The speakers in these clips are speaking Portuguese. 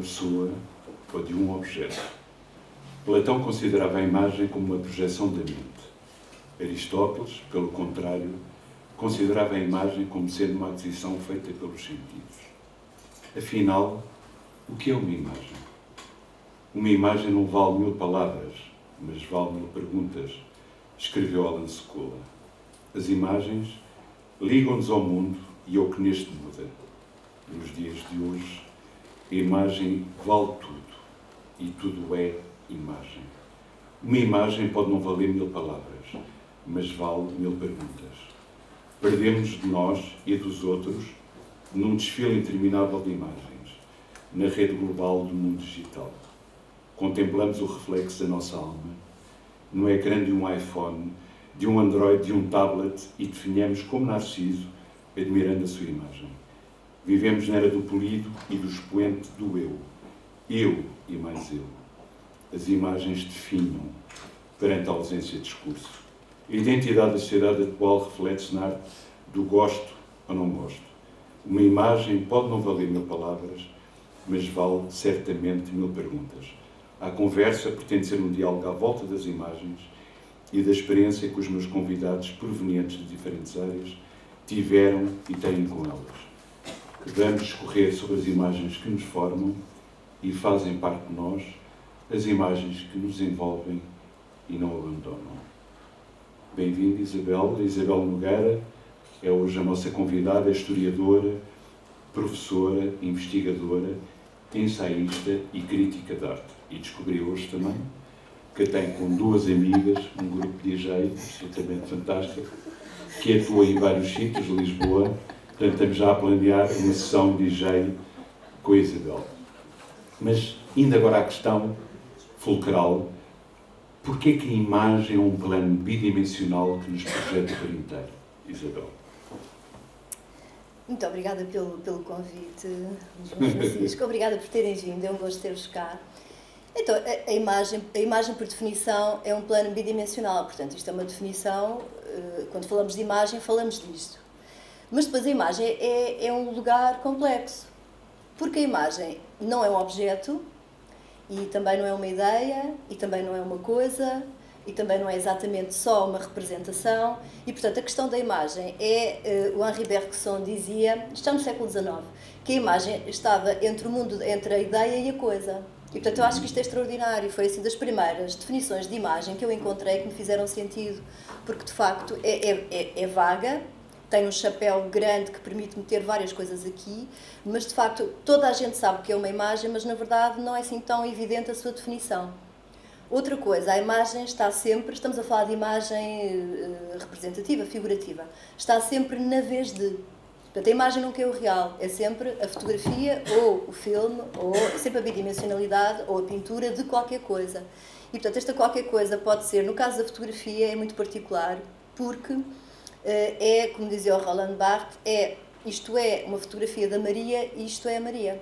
pessoa ou de um objeto. Platão considerava a imagem como uma projeção da mente. Aristóteles, pelo contrário, considerava a imagem como sendo uma aquisição feita pelos sentidos. Afinal, o que é uma imagem? Uma imagem não vale 1000 palavras, mas vale 1000 perguntas, escreveu Alan Sekola. As imagens ligam-nos ao mundo e ao que neste muda. Nos dias de hoje, a imagem vale tudo, e tudo é imagem. Uma imagem pode não valer 1000 palavras, mas vale 1000 perguntas. Perdemos de nós e dos outros num desfile interminável de imagens, na rede global do mundo digital. Contemplamos o reflexo da nossa alma no ecrã de um iPhone, de um Android, de um tablet e definhamos como Narciso, admirando a sua imagem. Vivemos na era do polido e do expoente do eu. Eu e mais eu. As imagens definham perante a ausência de discurso. A identidade da sociedade atual reflete-se na arte do gosto ou não gosto. Uma imagem pode não valer 1000 palavras, mas vale certamente 1000 perguntas. A conversa pretende ser um diálogo à volta das imagens e da experiência que os meus convidados, provenientes de diferentes áreas, tiveram e têm com elas. Vamos discorrer sobre as imagens que nos formam e fazem parte de nós, as imagens que nos envolvem e não abandonam. Bem-vinda, Isabel. Isabel Nogueira é hoje a nossa convidada, é historiadora, professora, investigadora, ensaísta e crítica de arte. E descobri hoje também que tem com 2 amigas um grupo de DJ absolutamente fantástico, que atua em vários sítios de Lisboa. Portanto, estamos já a planear uma sessão de DJ com a Isabel. Mas, indo agora à questão fulcral, porquê que a imagem é um plano bidimensional que nos projeta por inteiro? Isabel. Muito obrigada pelo convite, João Francisco. Obrigada por terem vindo, é um gosto ter-vos cá. Então, a imagem, por definição, é um plano bidimensional. Portanto, isto é uma definição, quando falamos de imagem, falamos disto. Mas depois a imagem é um lugar complexo, porque a imagem não é um objeto, e também não é uma ideia, e também não é uma coisa, e também não é exatamente só uma representação. E, portanto, a questão da imagem o Henri Bergson dizia, está no século XIX, que a imagem estava entre o mundo, entre a ideia e a coisa. E, portanto, eu acho que isto é extraordinário. Foi assim das primeiras definições de imagem que eu encontrei que me fizeram sentido, porque, de facto, é vaga, tem um chapéu grande que permite meter várias coisas aqui, mas, de facto, toda a gente sabe o que é uma imagem, mas, na verdade, não é assim tão evidente a sua definição. Outra coisa, a imagem está sempre, estamos a falar de imagem representativa, figurativa, está sempre na vez de. Portanto, a imagem nunca é o real, é sempre a fotografia ou o filme, ou sempre a bidimensionalidade ou a pintura de qualquer coisa. E, portanto, esta qualquer coisa pode ser, no caso da fotografia, é muito particular, porque como dizia o Roland Barthes, isto é uma fotografia da Maria e isto é a Maria.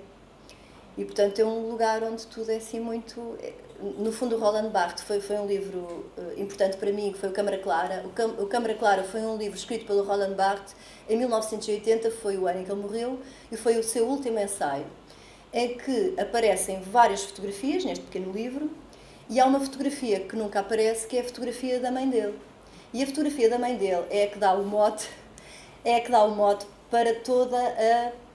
E, portanto, é um lugar onde tudo é assim muito... No fundo, o Roland Barthes foi um livro importante para mim, que foi o Câmara Clara. O Câmara Clara foi um livro escrito pelo Roland Barthes em 1980, foi o ano em que ele morreu, e foi o seu último ensaio, em que aparecem várias fotografias neste pequeno livro, e há uma fotografia que nunca aparece, que é a fotografia da mãe dele. E a fotografia da mãe dele é a que dá o mote, para todo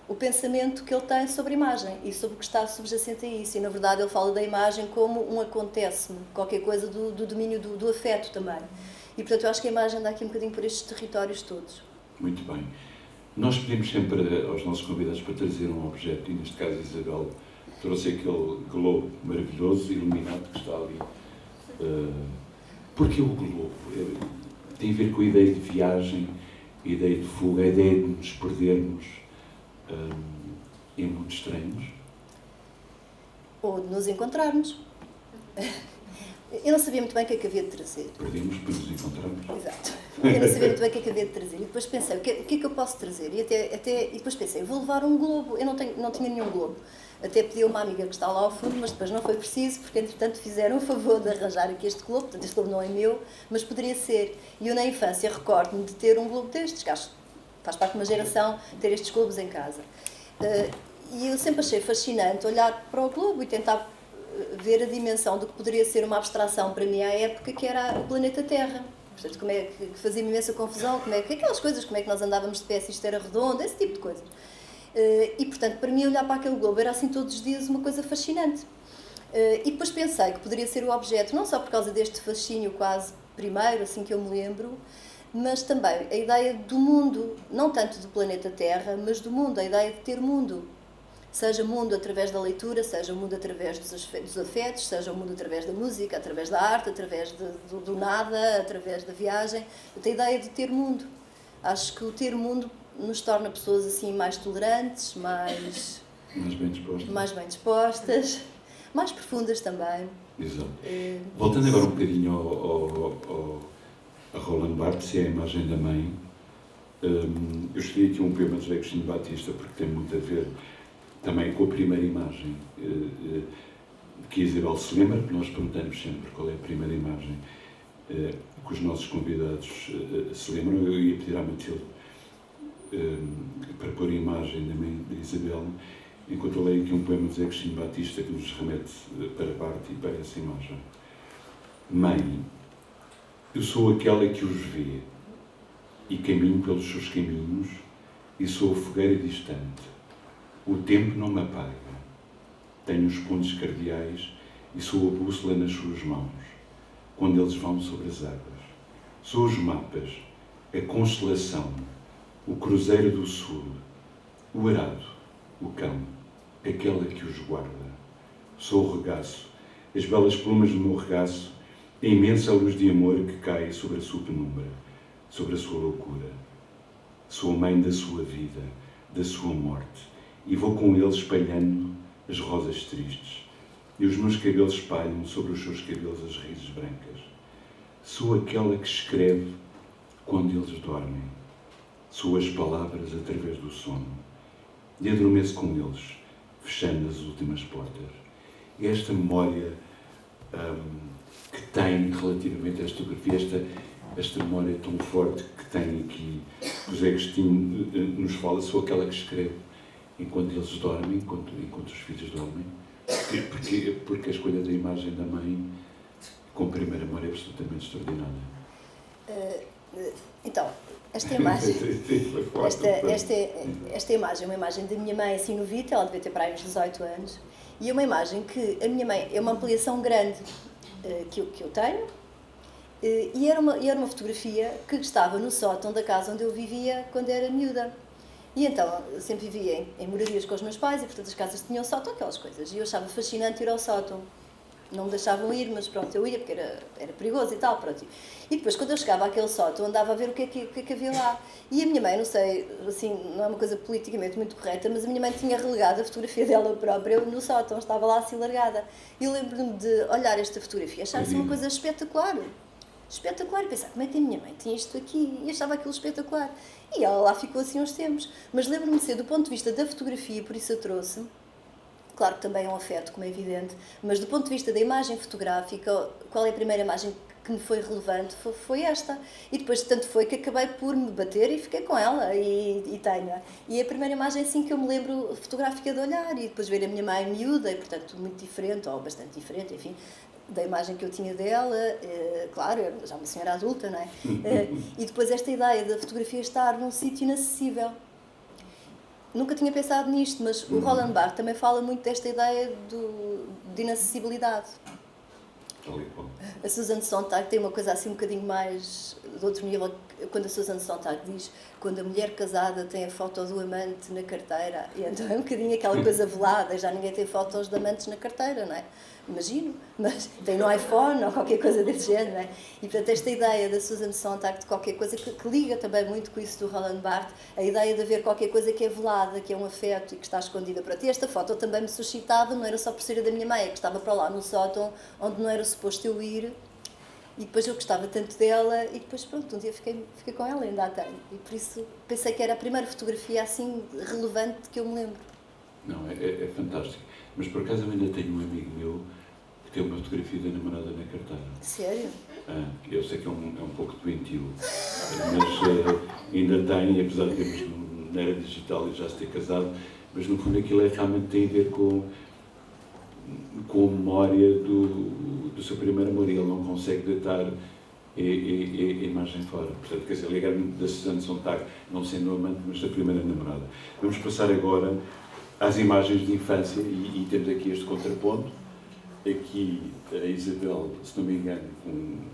o pensamento que ele tem sobre a imagem e sobre o que está subjacente a isso. E, na verdade, ele fala da imagem como um acontece-me, qualquer coisa do domínio do afeto também. E, portanto, eu acho que a imagem anda aqui um bocadinho por estes territórios todos. Muito bem. Nós pedimos sempre aos nossos convidados para trazer um objeto, e neste caso a Isabel trouxe aquele globo maravilhoso, iluminado, que está ali. Porque o globo tem a ver com a ideia de viagem, a ideia de fuga, a ideia de nos perdermos em mundos estranhos. Ou de nos encontrarmos. Eu não sabia muito bem o que é que havia de trazer. Perdemos para nos encontrarmos. Exato. Eu não sabia muito bem o que é que havia de trazer. E depois pensei, o que é que eu posso trazer? E depois pensei, vou levar um globo. Eu não tinha nenhum globo. Até pedi a uma amiga que está lá ao fundo, mas depois não foi preciso, porque entretanto fizeram o favor de arranjar aqui este globo. Portanto, este globo não é meu, mas poderia ser. E eu na infância recordo-me de ter um globo destes, que acho que faz parte de uma geração ter estes globos em casa. E eu sempre achei fascinante olhar para o globo e tentar ver a dimensão do que poderia ser uma abstração para mim à época, que era o planeta Terra. Portanto, como é que fazia imensa confusão, aquelas coisas, como é que nós andávamos de pé se isto era redondo, esse tipo de coisas. E, portanto, para mim olhar para aquele globo era assim todos os dias uma coisa fascinante. E depois pensei que poderia ser o objeto, não só por causa deste fascínio quase primeiro, assim que eu me lembro, mas também a ideia do mundo, não tanto do planeta Terra, mas do mundo, a ideia de ter mundo. Seja mundo através da leitura, seja mundo através dos afetos, seja o mundo através da música, através da arte, através do nada, através da viagem. Eu tenho a ideia de ter mundo. Acho que o ter mundo nos torna pessoas assim mais tolerantes, mais bem dispostas, mais profundas também. Exato. Voltando agora um bocadinho a Roland Barthes, se é a imagem da mãe, eu escolhi aqui um poema de José Agostinho Batista porque tem muito a ver também com a primeira imagem que a Isabel se lembra, que nós perguntamos sempre qual é a primeira imagem que os nossos convidados se lembram. Eu ia pedir à Matilde para pôr a imagem da mãe de Isabel, enquanto eu leio aqui um poema de José Agostinho Batista que nos remete para Barthes e para essa imagem. Mãe, eu sou aquela que os vê e caminho pelos seus caminhos e sou a fogueira distante. O tempo não me apaga. Tenho os pontos cardeais e sou a bússola nas suas mãos, quando eles vão sobre as águas. Sou os mapas, a constelação, o cruzeiro do sul, o arado, o cão, aquela que os guarda. Sou o regaço, as belas plumas do meu regaço, a imensa luz de amor que cai sobre a sua penumbra, sobre a sua loucura. Sou a mãe da sua vida, da sua morte, e vou com ele espalhando as rosas tristes, e os meus cabelos espalham sobre os seus cabelos as raízes brancas. Sou aquela que escreve quando eles dormem. Sou as palavras através do sono, e adormeço com eles, fechando as últimas portas. E esta memória que tem relativamente a esta fotografia, esta memória tão forte que tem aqui, que o José Agostinho nos fala, sou aquela que escreve enquanto eles dormem, enquanto os filhos dormem, porque a escolha da imagem da mãe com primeira memória é absolutamente extraordinária. Então, esta imagem, esta imagem é uma imagem da minha mãe assim novita, ela devia ter para aí uns 18 anos, e é uma imagem que a minha mãe é uma ampliação grande que eu tenho, e era uma fotografia que estava no sótão da casa onde eu vivia quando era miúda. E então, eu sempre vivia em moradias com os meus pais e, portanto, as casas tinham sótão, aquelas coisas. E eu achava fascinante ir ao sótão. Não me deixavam ir, mas pronto, eu ia porque era perigoso e tal, pronto. E depois, quando eu chegava àquele sótão, andava a ver o que é que havia lá. E a minha mãe, não sei, assim, não é uma coisa politicamente muito correta, mas a minha mãe tinha relegado a fotografia dela própria no sótão, estava lá assim largada. E eu lembro-me de olhar esta fotografia, achar-se uma coisa espetacular. Espetacular, e pensar, como é que a minha mãe tinha isto aqui? E achava aquilo espetacular. E ela lá ficou assim uns tempos. Mas lembro-me de ser, do ponto de vista da fotografia, por isso eu trouxe, claro que também é um afeto, como é evidente, mas do ponto de vista da imagem fotográfica, qual é a primeira imagem que me foi relevante? Foi esta. E depois tanto foi que acabei por me bater e fiquei com ela e tenho-a. E a primeira imagem assim que eu me lembro fotográfica de olhar e depois ver a minha mãe miúda, e portanto muito diferente, ou bastante diferente, enfim, da imagem que eu tinha dela, claro, eu já uma senhora adulta, não é? E depois esta ideia da fotografia estar num sítio inacessível. Nunca tinha pensado nisto, mas o Roland Barthes também fala muito desta ideia de inacessibilidade. A Susan Sontag tem uma coisa assim um bocadinho mais de outro nível, quando a Susan Sontag diz quando a mulher casada tem a foto do amante na carteira, e então é um bocadinho aquela coisa velada, já ninguém tem fotos de amantes na carteira, não é? Imagino, mas tem no iPhone ou qualquer coisa desse género, não é? E portanto esta ideia da Susan Sontag de qualquer coisa que liga também muito com isso do Roland Barthes, a ideia de haver qualquer coisa que é velada, que é um afeto e que está escondida para ti. Esta foto também me suscitava, não era só por ser a da minha mãe, que estava para lá no sótão onde não era suposto eu ir, e depois eu gostava tanto dela e depois pronto, um dia fiquei com ela, ainda a tenho, e por isso pensei que era a primeira fotografia assim relevante que eu me lembro. Não, é fantástico, mas por acaso eu ainda tenho um amigo meu que tem uma fotografia da namorada na carteira. Sério? Eu sei que é um pouco doentio, mas ainda tem, apesar de termos na era digital e já se ter casado, mas no fundo aquilo realmente tem a ver com a memória do seu primeiro amor, e ele não consegue deitar a imagem fora. Portanto, quer dizer, ligar-me da Suzanne Sontag, não sendo amante, mas da primeira namorada. Vamos passar agora às imagens de infância, e temos aqui este contraponto. Aqui a Isabel, se não me engano,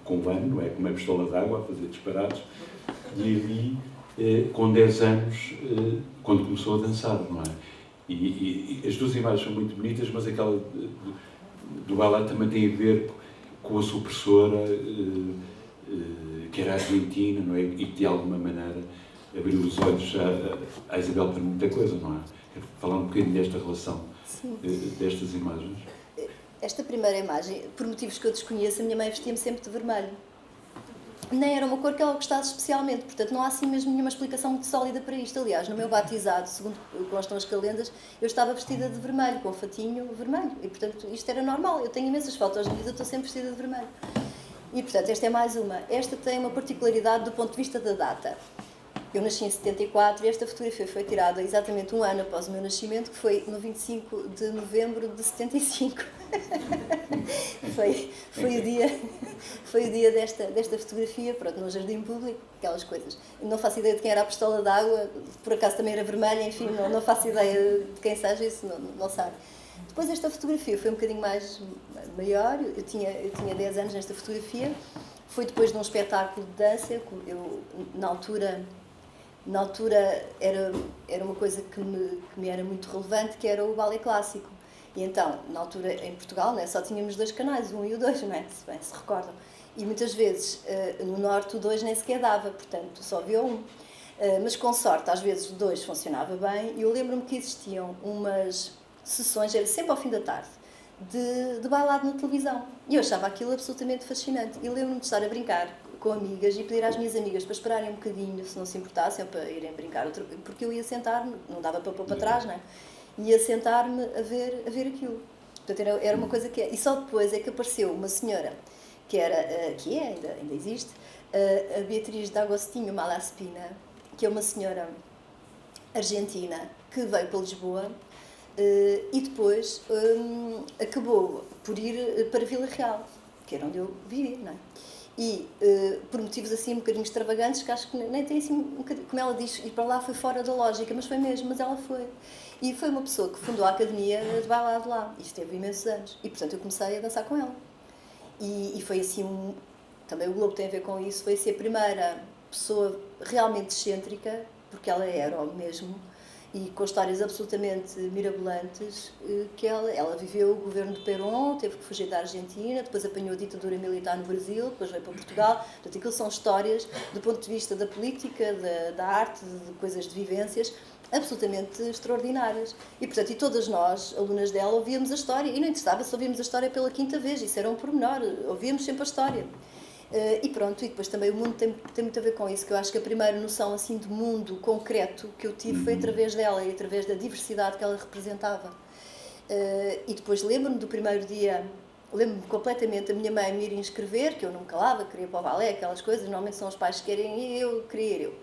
com um ano, não é? Com uma pistola d'água a fazer disparados, e ali, com 10 anos, quando começou a dançar, não é? E as duas imagens são muito bonitas, mas aquela do balé também tem a ver com a sua professora, que era argentina, não é? E que de alguma maneira abriu os olhos à Isabel para muita coisa, não é? Quero falar um bocadinho desta relação, destas imagens. Esta primeira imagem, por motivos que eu desconheço, a minha mãe vestia-me sempre de vermelho. Nem era uma cor que ela gostasse especialmente, portanto não há assim mesmo nenhuma explicação muito sólida para isto. Aliás, no meu batizado, segundo constam as calendas, eu estava vestida de vermelho, com um fatinho vermelho, e portanto isto era normal. Eu tenho imensas fotos de vida, eu estou sempre vestida de vermelho. E portanto esta é mais uma. Esta tem uma particularidade do ponto de vista da data. Eu nasci em 74 e esta fotografia foi tirada exatamente um ano após o meu nascimento, que foi no 25 de novembro de 75. foi o dia desta fotografia, pronto, no jardim público, aquelas coisas. Não faço ideia de quem era a pistola d'água, por acaso também era vermelha, enfim, não faço ideia de quem seja, isso não sabe. Depois esta fotografia foi um bocadinho mais maior, eu tinha 10 anos nesta fotografia, foi depois de um espetáculo de dança, eu na altura era uma coisa que me era muito relevante, que era o balé clássico. E então, na altura, em Portugal, né, só tínhamos 2 canais, o 1 e o 2, não é? Se bem se recordam. E muitas vezes, no Norte, o 2 nem sequer dava, portanto, só havia 1. Mas com sorte, às vezes o 2 funcionava bem, e eu lembro-me que existiam umas sessões, era sempre ao fim da tarde, de bailado na televisão. E eu achava aquilo absolutamente fascinante. E lembro-me de estar a brincar com amigas e pedir às minhas amigas para esperarem um bocadinho, se não se importassem, ou para irem brincar, porque eu ia sentar-me, não dava para pôr para trás, não é? Ia sentar-me a ver aquilo. Portanto, era uma coisa que é. E só depois é que apareceu uma senhora, ainda existe, a Beatriz D'Agostinho Malaspina, que é uma senhora argentina que veio para Lisboa e depois acabou por ir para Vila Real, que era onde eu vivi, não é? E por motivos assim um bocadinho extravagantes, que acho que nem tem assim um bocadinho, como ela diz, ir para lá foi fora da lógica, mas foi mesmo, mas ela foi. E foi uma pessoa que fundou a academia de bailado lá, e esteve imensos anos, e portanto eu comecei a dançar com ela. E foi assim, também o Globo tem a ver com isso, foi assim a primeira pessoa realmente excêntrica, porque ela era o mesmo, e com histórias absolutamente mirabolantes, que ela viveu o governo de Perón, teve que fugir da Argentina, depois apanhou a ditadura militar no Brasil, depois veio para Portugal. Portanto, aquilo são histórias, do ponto de vista da política, da arte, de coisas, de vivências, absolutamente extraordinárias. E, portanto, e todas nós, alunas dela, ouvíamos a história, e não interessava se ouvíamos a história pela 5ª vez, isso era um pormenor, ouvíamos sempre a história. E pronto, e depois também o mundo tem muito a ver com isso, que eu acho que a primeira noção assim de mundo concreto que eu tive foi através dela e através da diversidade que ela representava. E depois lembro-me do primeiro dia, lembro-me completamente a minha mãe me ir inscrever, que eu não me calava, queria ir para o balé, aquelas coisas, normalmente são os pais que querem e eu queria ir eu.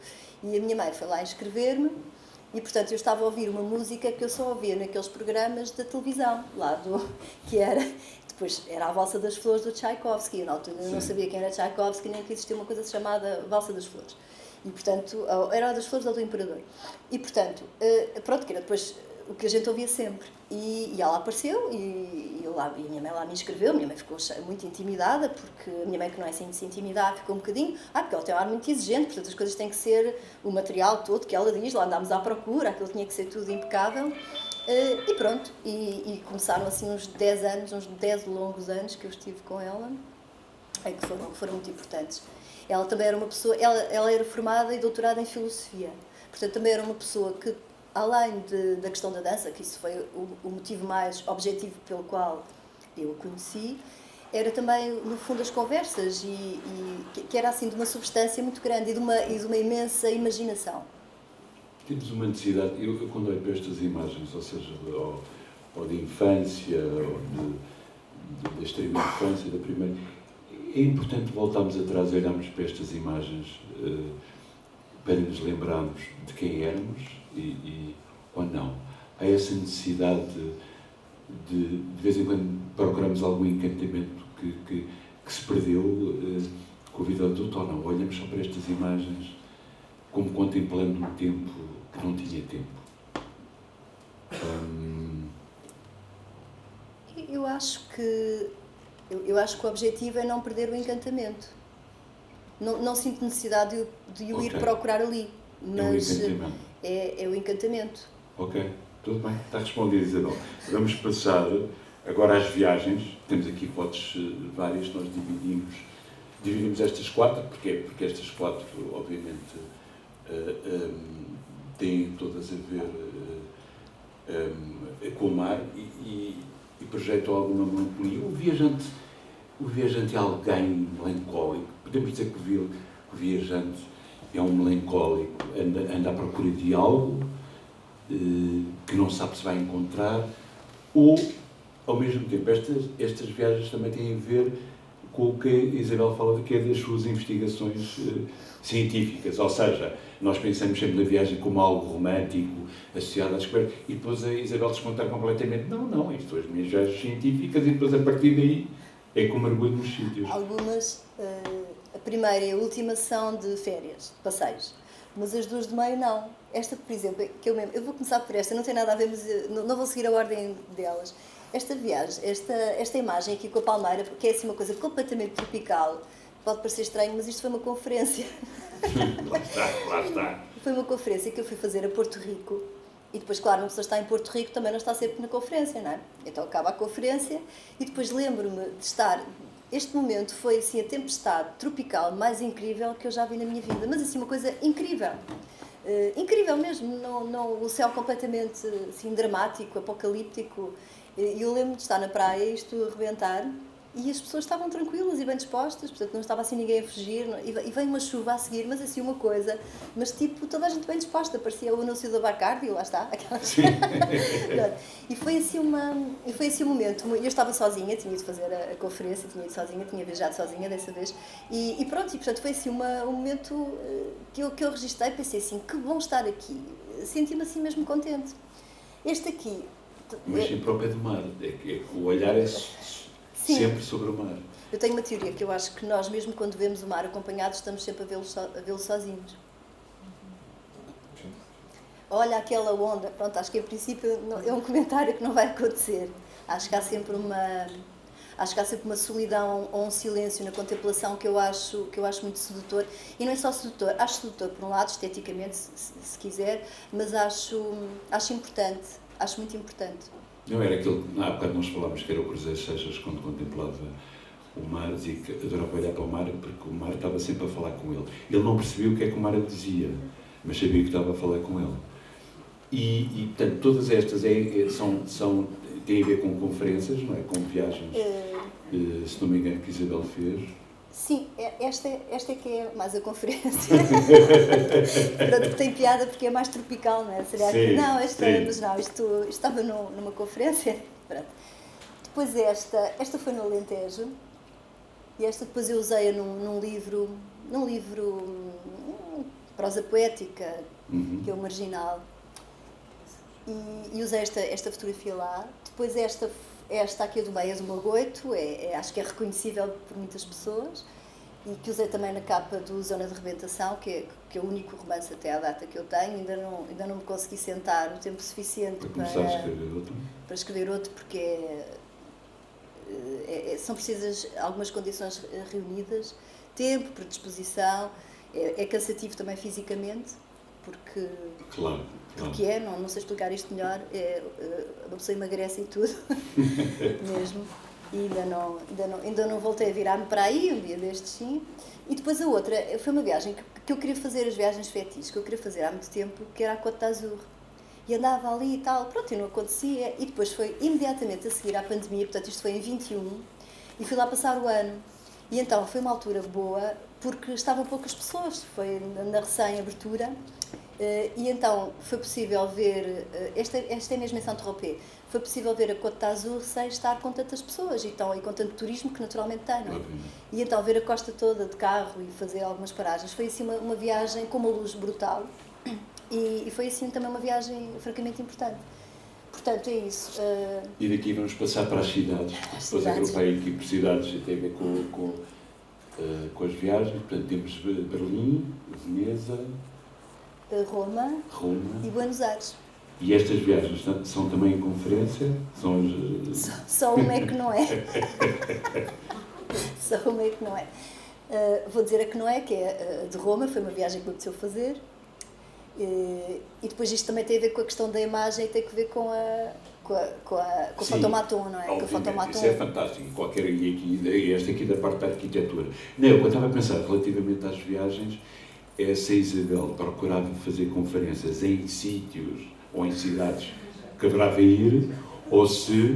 E a minha mãe foi lá inscrever-me e, portanto, eu estava a ouvir uma música que eu só ouvia naqueles programas da televisão, que depois era a Valsa das Flores do Tchaikovsky. Eu, na altura, não sabia quem era Tchaikovsky, nem que existia uma coisa chamada Valsa das Flores. E, portanto, era a das Flores ou do Imperador. E, portanto, pronto, que era depois o que a gente ouvia sempre. E ela apareceu e a minha mãe lá me inscreveu. A minha mãe ficou muito intimidada, porque a minha mãe, que não é assim de se intimidar, ficou um bocadinho... porque ela tem um ar muito exigente, portanto, as coisas têm que ser o material todo que ela diz, lá andámos à procura, aquilo tinha que ser tudo impecável. E pronto, e começaram assim uns 10 anos, uns 10 longos anos que eu estive com ela, que foram muito importantes. Ela também era uma pessoa, ela era formada e doutorada em filosofia, portanto também era uma pessoa que, além da questão da dança, que isso foi o motivo mais objetivo pelo qual eu a conheci, era também, no fundo, as conversas, que era assim de uma substância muito grande e de uma imensa imaginação. Temos uma necessidade, eu quando olho para estas imagens, ou seja, ou de infância, ou da extrema infância, da primeira, é importante voltarmos atrás e olharmos para estas imagens para nos lembrarmos de quem éramos ou não. há essa necessidade de vez em quando procuramos algum encantamento que se perdeu com a vida adulta ou não. Olhamos só para estas imagens como contemplando um tempo que não tinha tempo. Eu acho que o objetivo é não perder o encantamento. Não sinto necessidade de o ir procurar ali, mas é o encantamento. Ok, tudo bem, está respondido, Isabel. Vamos passar agora às viagens. Temos aqui hipóteses várias, nós dividimos estas 4, porque estas 4, obviamente, têm todas a ver com o mar e projetam alguma melancolia. O viajante é alguém melancólico. Podemos dizer que o viajante é um melancólico, anda à procura de algo que não sabe se vai encontrar, ou, ao mesmo tempo, estas viagens também têm a ver com o que a Isabel fala, que é das suas investigações científicas, ou seja, nós pensamos sempre na viagem como algo romântico, associado à descoberta, e depois a Isabel desconta completamente, não, isto são as minhas viagens científicas, e depois a partir daí é que eu mergulho nos sítios. Algumas, a primeira e a última são de férias, de passeios, mas as duas de meio não. Esta, por exemplo, eu vou começar por esta, não tem nada a ver, mas não vou seguir a ordem delas. Esta viagem, esta imagem aqui com a palmeira, porque é assim uma coisa completamente tropical, pode parecer estranho, mas isto foi uma conferência. Lá está. Foi uma conferência que eu fui fazer a Porto Rico, e depois, claro, uma pessoa está em Porto Rico, também não está sempre na conferência, não é? Então acaba a conferência, e depois lembro-me de estar... Este momento foi, assim, a tempestade tropical mais incrível que eu já vi na minha vida, mas assim, uma coisa incrível. Incrível mesmo, o céu completamente assim, dramático, apocalíptico. E eu lembro de estar na praia, isto a rebentar, e as pessoas estavam tranquilas e bem dispostas, portanto não estava assim ninguém a fugir, e vem uma chuva a seguir, mas assim uma coisa, mas tipo, toda a gente bem disposta, parecia o anúncio da Bacardi, lá está, aquelas... E foi assim um momento, eu estava sozinha, tinha ido fazer a conferência, tinha ido sozinha, tinha viajado sozinha dessa vez, e pronto, e portanto foi assim um momento que eu registrei, pensei assim, que bom estar aqui, senti-me assim mesmo contente. Este aqui... Mas sempre ao pé do mar, o olhar é sempre sobre o mar. Eu tenho uma teoria que eu acho que nós, mesmo quando vemos o mar acompanhados, estamos sempre a vê-lo sozinhos. Olha aquela onda, pronto, acho que em princípio é um comentário que não vai acontecer. Acho que há sempre uma solidão ou um silêncio na contemplação que eu acho muito sedutor. E não é só sedutor, acho sedutor por um lado, esteticamente, se quiser, mas acho importante. Acho muito importante. Não era aquilo que há bocado nós falámos, que era o Cruzeiro Seixas, quando contemplava o mar, dizia que adorava olhar para o mar porque o mar estava sempre a falar com ele. Ele não percebia o que é que o mar lhe dizia, mas sabia que estava a falar com ele. E portanto, todas estas têm a ver com conferências, não é? Com viagens, se não me engano, que Isabel fez. Sim, esta é que é mais a conferência. Pronto, tem piada porque é mais tropical, não é? Será sim, que não, isto estava numa conferência. Pronto. Depois esta foi no Alentejo, e esta depois eu usei-a num livro prosa poética, que é o Marginal, e usei esta fotografia lá. Depois esta aqui do meio é do Magoito, acho que é reconhecível por muitas pessoas, e que usei também na capa do Zona de Rebentação, que é o único romance até à data que eu tenho. Ainda não me consegui sentar o tempo suficiente para escrever outro, porque são precisas algumas condições reunidas, tempo, predisposição, é cansativo também fisicamente, porque... Claro. Porque não sei explicar isto melhor, uma pessoa emagrece e tudo, mesmo, e ainda não voltei a virar-me para aí, um dia destes sim. E depois a outra, foi uma viagem que eu queria fazer, as viagens fetiches, que eu queria fazer há muito tempo, que era a Côte d'Azur. E andava ali e tal, pronto, e não acontecia, e depois foi imediatamente a seguir à pandemia, portanto isto foi em 21, e fui lá passar o ano. E então foi uma altura boa, porque estavam poucas pessoas, foi na recém-abertura, e então foi possível ver, esta é mesmo em Saint-Tropez, foi possível ver a Côte d'Azur sem estar com tantas pessoas e com tanto turismo que naturalmente tem, não é? E então ver a costa toda de carro e fazer algumas paragens, foi assim uma viagem com uma luz brutal, e foi assim também uma viagem francamente importante. portanto, é isso. E daqui vamos passar para as cidades, porque depois agrupei aqui por cidades e tem a ver com as viagens. Portanto, temos Berlim, Veneza, Roma e Buenos Aires. E estas viagens são também em conferência? Só uma é que não é. Só uma é que não é. Vou dizer a que não é, que é de Roma, foi uma viagem que me apeteceu fazer. E depois isto também tem a ver com a questão da imagem e tem a ver com o fotomaton, não é? Com o fotomaton. Isso é fantástico, qualquer esta aqui da parte da arquitetura. Não, eu estava a pensar relativamente às viagens, se a Isabel procurava fazer conferências em sítios ou em cidades que adorava ir, ou se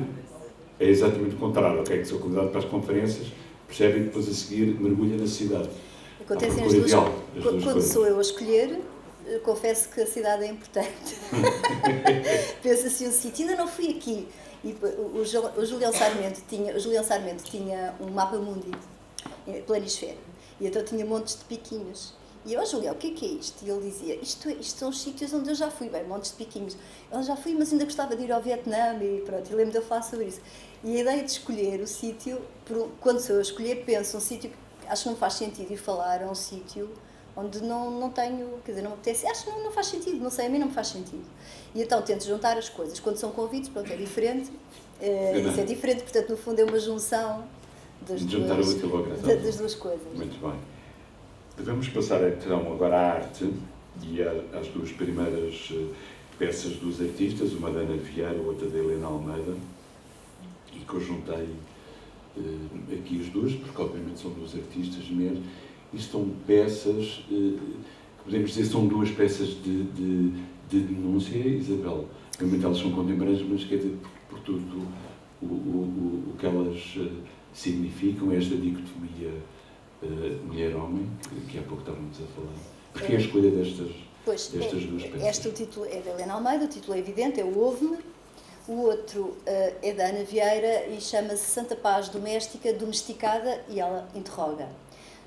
é exatamente o contrário, ok? Que sou convidado para as conferências, percebe, e depois a seguir mergulha na cidade. Acontecem as duas coisas. Quando sou eu a escolher, confesso que a cidade é importante. Penso assim, o sítio, ainda não fui aqui. E o Julião Sarmento tinha um mapa mundi, planisfera, e então tinha montes de piquinhos. E eu, Julião, o que é isto? E ele dizia, isto são os sítios onde eu já fui, bem, montes de piquinhos. Eu já fui, mas ainda gostava de ir ao Vietnã e pronto, e lembro de eu falar sobre isso. E a ideia de escolher o sítio, quando sou eu a escolher, penso um sítio que acho que não faz sentido ir falar a um sítio onde não tenho, quer dizer, não me apetece, acho que não faz sentido, não sei, a mim não me faz sentido. E então tento juntar as coisas. Quando são convites, pronto, é diferente, isso é diferente, portanto, no fundo é uma junção das duas coisas. Muito bem. Devemos passar então agora à arte e às duas primeiras peças dos artistas, uma da Ana Vieira, outra da Helena Almeida, e que eu juntei aqui as duas, porque obviamente são duas artistas mesmo, e são peças, podemos dizer, são duas peças de denúncia, Isabel. Obviamente elas são contemporâneas, mas quer dizer, por tudo o que elas significam, esta dicotomia mulher-homem, que há pouco estávamos a falar. Porquê a escolha destas duas peças? O título é da Helena Almeida, o título é evidente, é o Ouve-me. O outro é da Ana Vieira e chama-se Santa Paz Doméstica, Domesticada, e ela interroga.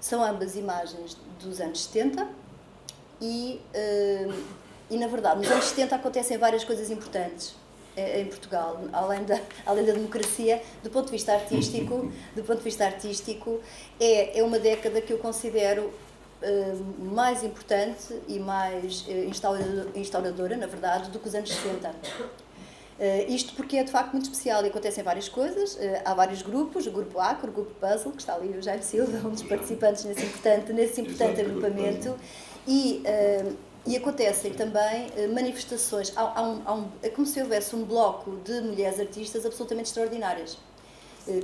São ambas imagens dos anos 70 e na verdade, nos anos 70 acontecem várias coisas importantes em Portugal, além da democracia. Do ponto de vista artístico, é uma década que eu considero mais importante e mais instauradora, na verdade, do que os anos 60. Isto porque é de facto muito especial e acontecem várias coisas, há vários grupos, o grupo Acro, o grupo Puzzle, que está ali o Jaime Silva, um dos participantes nesse importante agrupamento, e acontecem também manifestações, é como se houvesse um bloco de mulheres artistas absolutamente extraordinárias,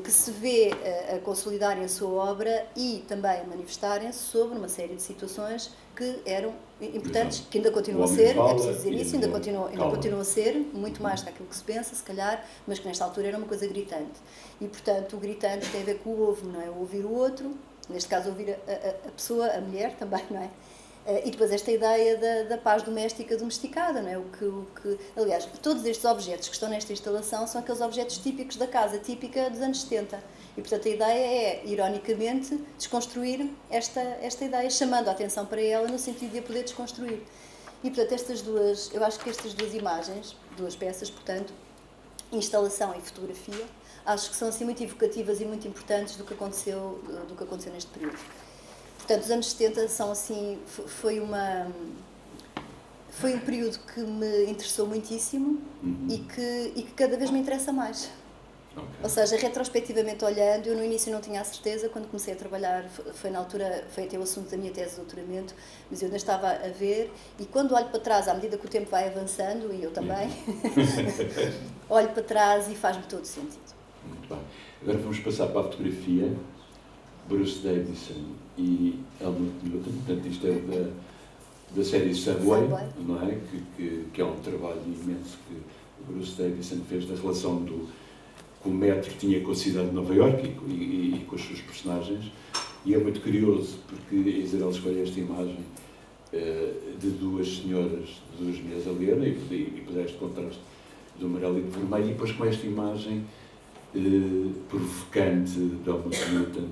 que se vê a consolidarem a sua obra e também a manifestarem-se sobre uma série de situações que eram importantes, que ainda continuam a ser, é preciso dizer isso, ainda continuam a ser, muito mais do que aquilo que se pensa, se calhar, mas que nesta altura era uma coisa gritante. E, portanto, o gritante tem a ver com o ouvir, não é? O ouvir o outro, neste caso ouvir a pessoa, a mulher também, não é? E depois esta ideia da paz doméstica domesticada, não é? Aliás, todos estes objetos que estão nesta instalação são aqueles objetos típicos da casa, típica dos anos 70. E, portanto, a ideia é, ironicamente, desconstruir esta ideia, chamando a atenção para ela no sentido de a poder desconstruir. E, portanto, eu acho que estas duas imagens, duas peças, portanto, instalação e fotografia, acho que são assim muito evocativas e muito importantes do que aconteceu neste período. Portanto, os anos 70 são assim, foi um período que me interessou muitíssimo e que cada vez me interessa mais. Okay. Ou seja, retrospectivamente olhando, eu no início não tinha a certeza, quando comecei a trabalhar, foi na altura, foi até o assunto da minha tese de doutoramento, mas eu ainda estava a ver, e quando olho para trás, à medida que o tempo vai avançando, e eu também, olho para trás e faz-me todo sentido. Muito bem. Agora vamos passar para a fotografia. Bruce Davison e Helmut Newton, portanto isto é da série Subway, não é? Que é um trabalho imenso que o Bruce Davison fez da relação que o metro tinha com a cidade de Nova Iorque e com as suas personagens, e é muito curioso porque a Isabel escolhe esta imagem de duas senhoras, de duas mulheres a ler, e depois este contraste do amarelo e do vermelho, e depois com esta imagem provocante de Helmut Newton,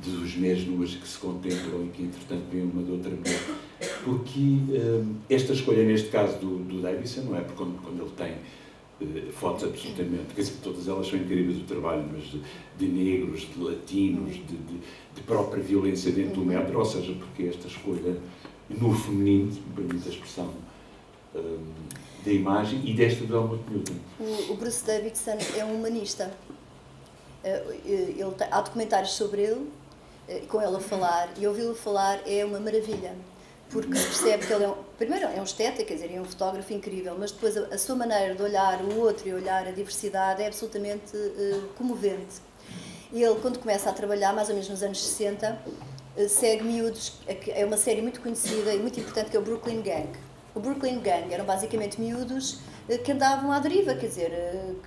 de duas mulheres nuas que se contemplam e que entretanto vêm uma de outra mulher, porque esta escolha, neste caso do Davidson, não é? Porque quando ele tem fotos absolutamente, quer dizer, todas elas são incríveis o trabalho, mas de negros, de latinos, de própria violência dentro do metro, ou seja, porque esta escolha no feminino, se me permite a expressão, da imagem e desta do Helmut Newton. O Bruce Davidson é um humanista. Há documentários sobre ele, com ele a falar, e ouvi-lo falar é uma maravilha, porque se percebe que ele primeiro é um esteta, quer dizer, é um fotógrafo incrível, mas depois a sua maneira de olhar o outro e olhar a diversidade é absolutamente comovente. E ele, quando começa a trabalhar, mais ou menos nos anos 60, segue miúdos, é uma série muito conhecida e muito importante, que é o Brooklyn Gang. O Brooklyn Gang eram basicamente miúdos que andavam à deriva, quer dizer,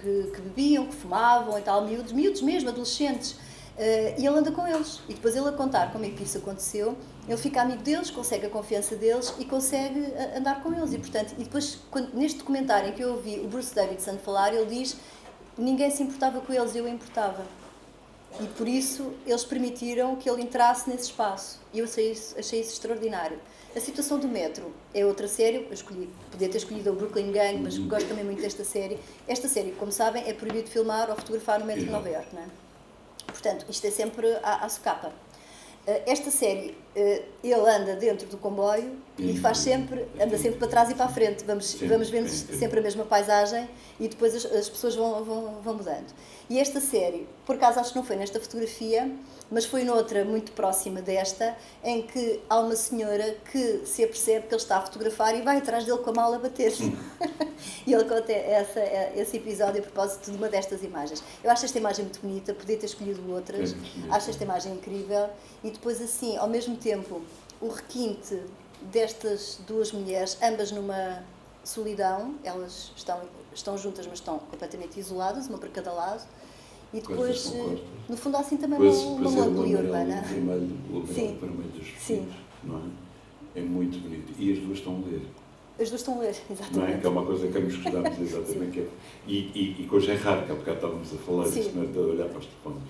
que bebiam, que fumavam e tal, miúdos mesmo, adolescentes. E ele anda com eles. E depois ele a contar como é que isso aconteceu, ele fica amigo deles, consegue a confiança deles e consegue andar com eles. E, portanto, depois, neste documentário em que eu ouvi o Bruce Davidson falar, ele diz: ninguém se importava com eles, eu importava. E por isso eles permitiram que ele entrasse nesse espaço. E eu achei isso extraordinário. A situação do metro é outra série. Eu podia ter escolhido o Brooklyn Gang, mas gosto também muito desta série. Esta série, como sabem, é proibido filmar ou fotografar no metro de Nova Iorque, não é? Portanto, isto é sempre à socapa. Esta série, ele anda dentro do comboio e anda sempre para trás e para a frente. Vamos vendo sempre a mesma paisagem e depois as pessoas vão mudando. E esta série, por acaso acho que não foi nesta fotografia, mas foi noutra muito próxima desta, em que há uma senhora que se apercebe que ele está a fotografar e vai atrás dele com a mala a bater-se. E ele conta esse episódio a propósito de uma destas imagens. Eu acho esta imagem muito bonita, podia ter escolhido outras, acho esta imagem incrível. E depois, assim, ao mesmo tempo, o requinte destas duas mulheres, ambas numa solidão, elas estão juntas, mas estão completamente isoladas, uma para cada lado. E depois, no fundo, há assim também uma melancolia urbana. O vermelho dos filhos, não é? É muito bonito. E as duas estão a ler. As duas estão a ler, exatamente. Não é? Que é uma coisa que ambos gostamos, exatamente. E que hoje é raro, que há bocado estávamos a falar disso, não é? De olhar para os telefones.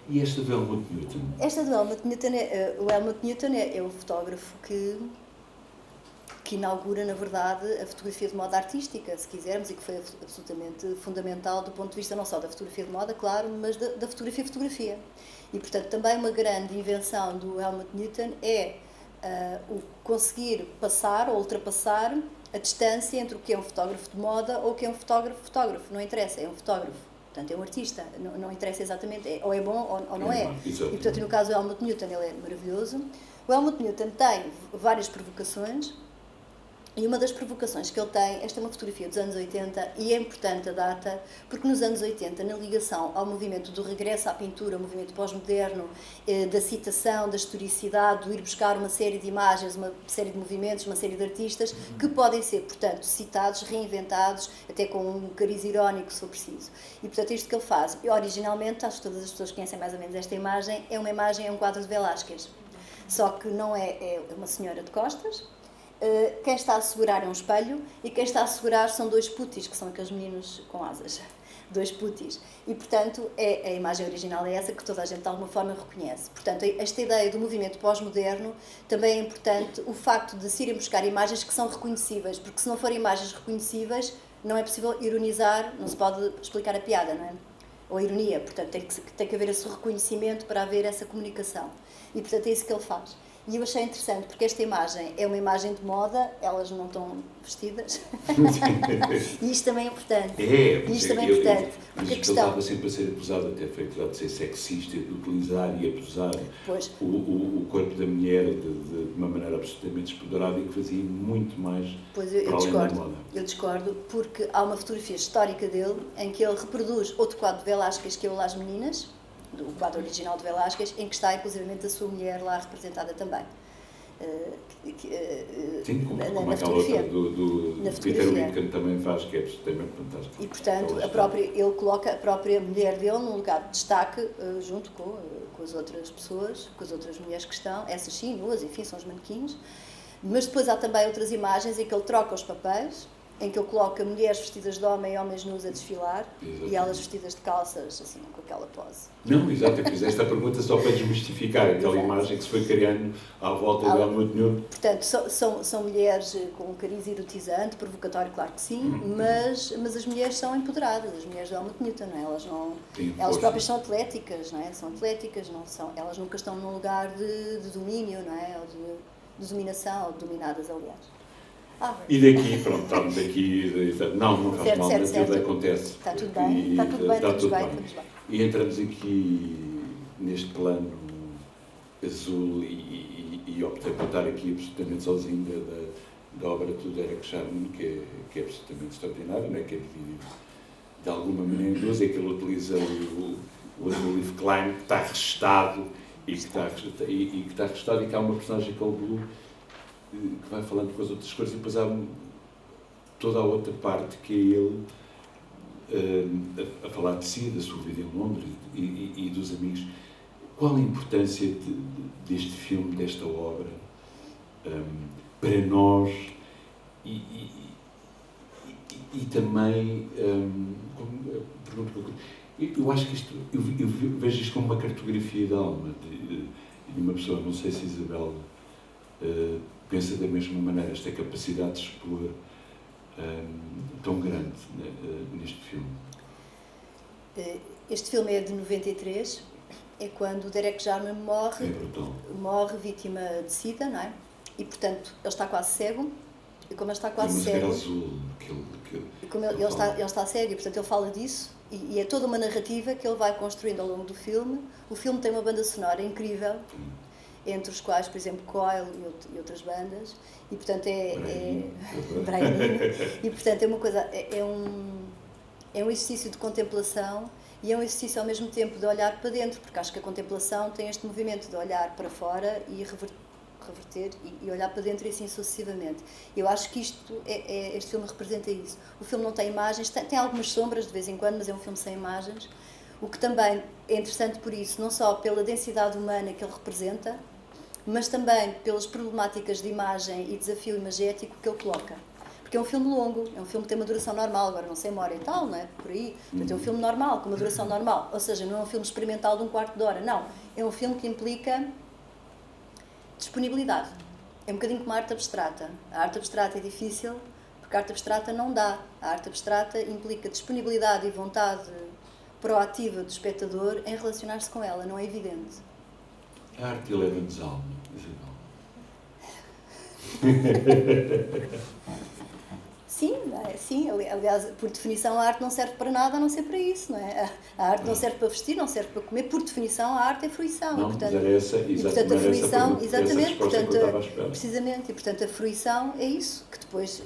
E esta do Helmut Newton? Esta do Helmut Newton o Helmut Newton é o fotógrafo que inaugura, na verdade, a fotografia de moda artística, se quisermos, e que foi absolutamente fundamental do ponto de vista não só da fotografia de moda, claro, mas da fotografia. E, portanto, também uma grande invenção do Helmut Newton é o conseguir passar ou ultrapassar a distância entre o que é um fotógrafo de moda ou o que é um fotógrafo. Não interessa, é um fotógrafo. Portanto, é um artista. Não interessa exatamente, ou é bom ou não é. E, portanto, no caso do Helmut Newton, ele é maravilhoso. O Helmut Newton tem várias provocações. E uma das provocações que ele tem, esta é uma fotografia dos anos 80 e é importante a data, porque nos anos 80, na ligação ao movimento do regresso à pintura, ao movimento pós-moderno, da citação, da historicidade, do ir buscar uma série de imagens, uma série de movimentos, uma série de artistas, que podem ser, portanto, citados, reinventados, até com um cariz irónico, se for preciso. E, portanto, isto que ele faz, originalmente, acho que todas as pessoas conhecem mais ou menos esta imagem, é um quadro de Velázquez. Só que não é uma senhora de costas. Quem está a segurar é um espelho e quem está a segurar são dois putis, que são aqueles meninos com asas, dois putis. E, portanto, a imagem original é essa que toda a gente de alguma forma reconhece. Portanto, esta ideia do movimento pós-moderno também é importante, o facto de se irem buscar imagens que são reconhecíveis, porque se não forem imagens reconhecíveis não é possível ironizar, não se pode explicar a piada, não é? Ou a ironia, portanto tem que haver esse reconhecimento para haver essa comunicação. E, portanto, é isso que ele faz. E eu achei interessante, porque esta imagem é uma imagem de moda, elas não estão vestidas. E isto também é importante. Isto também é importante. Porque a questão... Ele estava sempre a ser acusado, até foi acusado de ser sexista, de utilizar e abusar o corpo da mulher de uma maneira absolutamente despoderada e que fazia muito mais para além da moda. Eu discordo, porque há uma fotografia histórica dele em que ele reproduz outro quadro de Velázquez, que é o Las Meninas, do quadro original de Velázquez, em que está inclusivamente a sua mulher lá representada também. Sim, como aquela outra do Peter Witken também faz, que é absolutamente fantástico. E, portanto, ele coloca a própria mulher dele num lugar de destaque, junto com as outras pessoas, com as outras mulheres que estão, essas sim, nuas, enfim, são os manequins. Mas depois há também outras imagens em que ele troca os papéis em que ele coloca mulheres vestidas de homem e homens nus a desfilar, Exatamente. e elas vestidas de calças, assim, com aquela pose. Não, exato, eu fiz esta pergunta só para desmistificar aquela Exato. imagem que se foi criando à volta de Helmut Newton. Portanto, são mulheres com um cariz erotizante, provocatório, claro que sim, mas as mulheres são empoderadas, as mulheres de Helmut Newton, não é? Elas próprias são atléticas, não é? São atléticas, elas nunca estão num lugar de domínio, não é? Ou de dominação, ou de dominadas, aliás. E daqui, pronto, estamos aqui. Não faz mal, tudo acontece. Está tudo bem, estamos bem. E entramos aqui neste plano azul e optei por estar aqui absolutamente sozinho da obra do Derek Jarman, que é absolutamente extraordinário, não é? Que é dividido de alguma maneira em duas, é que ele utiliza o azul Yves Klein, que está registado e que está registado, e que há uma personagem que é o Blue, que vai falando com as outras cores, e depois há toda a outra parte que é ele a falar de si, da sua vida em Londres e dos amigos. Qual a importância deste filme, desta obra, para nós e também, eu acho que isto, eu vejo isto como uma cartografia da alma de uma pessoa, não sei se Isabel pensa da mesma maneira, esta capacidade de expor tão grande neste filme. Este filme é de 93, é quando o Derek Jarman morre, vítima de SIDA, não é? E, portanto, ele está quase cego, e como ele está quase cego... azul, e como ele está cego, e, portanto, ele fala disso, e é toda uma narrativa que ele vai construindo ao longo do filme. O filme tem uma banda sonora incrível, entre os quais, por exemplo, Coil e outras bandas, e portanto Brian Eno, e portanto é uma coisa, é um exercício de contemplação e é um exercício ao mesmo tempo de olhar para dentro, porque acho que a contemplação tem este movimento de olhar para fora e reverter e olhar para dentro e assim sucessivamente. Eu acho que este filme representa isso. O filme não tem imagens, tem algumas sombras de vez em quando, mas é um filme sem imagens, o que também é interessante por isso, não só pela densidade humana que ele representa, mas também pelas problemáticas de imagem e desafio imagético que ele coloca. Porque é um filme longo, é um filme que tem uma duração normal, agora não sei, uma hora e tal, não é? Por aí. Portanto, é um filme normal, com uma duração normal. Ou seja, não é um filme experimental de um quarto de hora, não. É um filme que implica disponibilidade. É um bocadinho como a arte abstrata. A arte abstrata é difícil, porque a arte abstrata não dá. A arte abstrata implica disponibilidade e vontade proativa do espectador em relacionar-se com ela, não é evidente. A arte eleva-nos a alma, Sim, aliás, por definição a arte não serve para nada a não ser para isso, não é? A arte não serve para vestir, não serve para comer, por definição a arte é fruição. Não, e, portanto, era essa, a fruição, exatamente, portanto, precisamente, e portanto a fruição é isso, que depois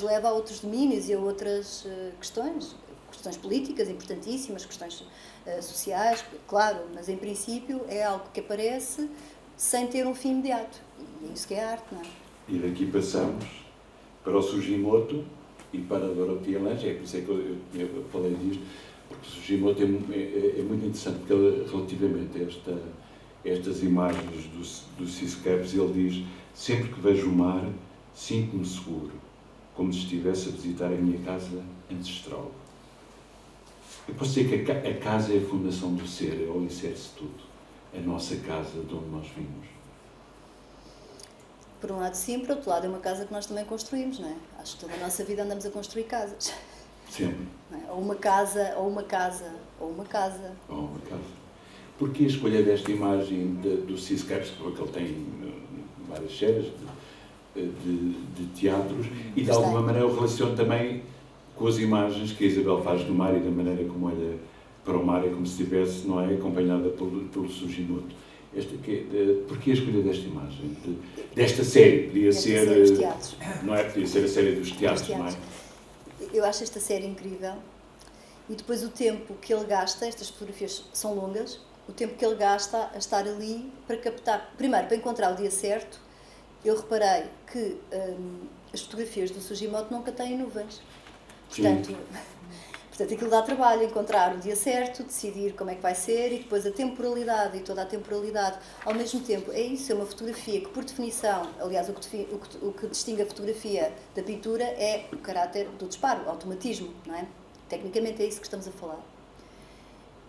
leva a outros domínios e a outras questões políticas importantíssimas, questões sociais, claro, mas em princípio é algo que aparece sem ter um fim imediato. E é isso que é a arte, não é? E daqui passamos para o Sugimoto e para a Dorothea Lange, é por isso que eu falei disto, porque o Sugimoto é muito interessante, porque ele, relativamente a estas imagens do Seascapes, ele diz: sempre que vejo o mar, sinto-me seguro, como se estivesse a visitar a minha casa ancestral. Eu posso dizer que a casa é a fundação do ser, é o alicerce de tudo. A nossa casa, de onde nós vimos. Por um lado sim, por outro lado é uma casa que nós também construímos, não é? Acho que toda a nossa vida andamos a construir casas. Sempre. É? Ou uma casa, ou uma casa, ou uma casa. Ou uma casa. Porquê a escolha desta imagem do Seascapes, porque ele tem várias séries de teatros, e de alguma maneira eu relaciono também com as imagens que a Isabel faz do mar e da maneira como olha para o mar, é como se estivesse, não é, acompanhada pelo Sugimoto. Porquê a escolha desta imagem? Desta série? Podia ser os teatros. Não é? Podia ser a série dos teatros, não é? Eu acho esta série incrível. E depois o tempo que ele gasta, estas fotografias são longas, o tempo que ele gasta a estar ali para captar, primeiro, para encontrar o dia certo. Eu reparei que as fotografias do Sugimoto nunca têm nuvens. Portanto, Portanto, aquilo dá trabalho, encontrar o dia certo, decidir como é que vai ser e depois a temporalidade e toda a temporalidade ao mesmo tempo. É isso, é uma fotografia que, por definição, aliás, o que distingue a fotografia da pintura é o caráter do disparo, o automatismo, não é? Tecnicamente é isso que estamos a falar.